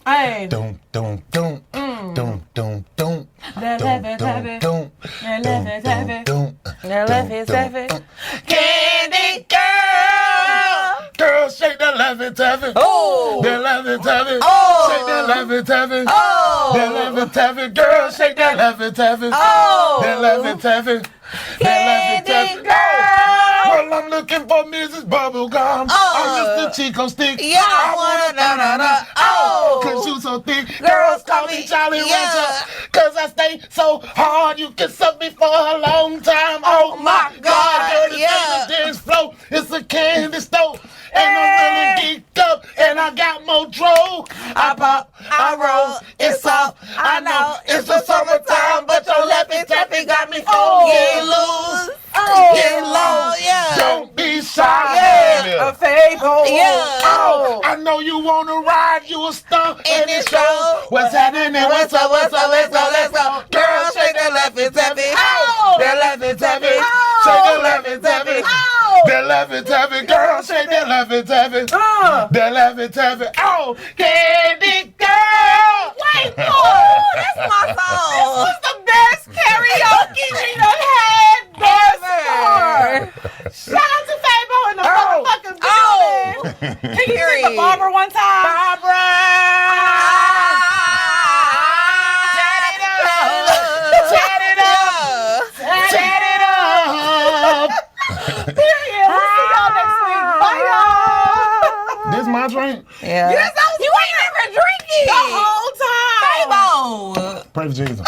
Hey. Dum. Dum. Candy girl. Girl, shake that Laffy Taffy. Oh. That Laffy Taffy. Oh. Shake that Laffy Taffy. Oh. That Laffy Taffy. Girl, shake that Laffy Taffy. Oh. That Laffy Taffy. Candy girl. Well, I'm looking for Mrs. Bubblegum. Oh, Mr. Chico Stick. Yeah, I wanna know. Oh. Cause you so thick. Girls call me Charlie yeah. Winter. Cause I stay so hard. You can suck me for a long time. Oh my God. Girl, this dance flow. It's a candy store. And I'm really geeked up. And I got more dro. I pop, I roll. It's off. I know it's the summertime. But your Laffy Taffy got me Get loose. Get low. Yeah. Don't be shy. A Fabo. Yeah. Oh, I know you wanna ride, you a stump in this show. What's happening? What's up? Let's go. Girl, shake that Laffy Taffy. Oh. That Laffy Taffy. Oh. Shake that Laffy Taffy. Oh. That Laffy Taffy. Girl, shake that Laffy Taffy. That Laffy Taffy. Oh, candy girl. Wait, that's my song. This was the best karaoke we done had ever. Shout out to Fabo in the motherfucking building. Can you sing the Barbara one time? Barbara. Tatted up. Period. We'll see y'all next week. Bye, y'all. This my drink? Yeah. You ain't even drinking the whole time. Fabo. Pray for Jesus.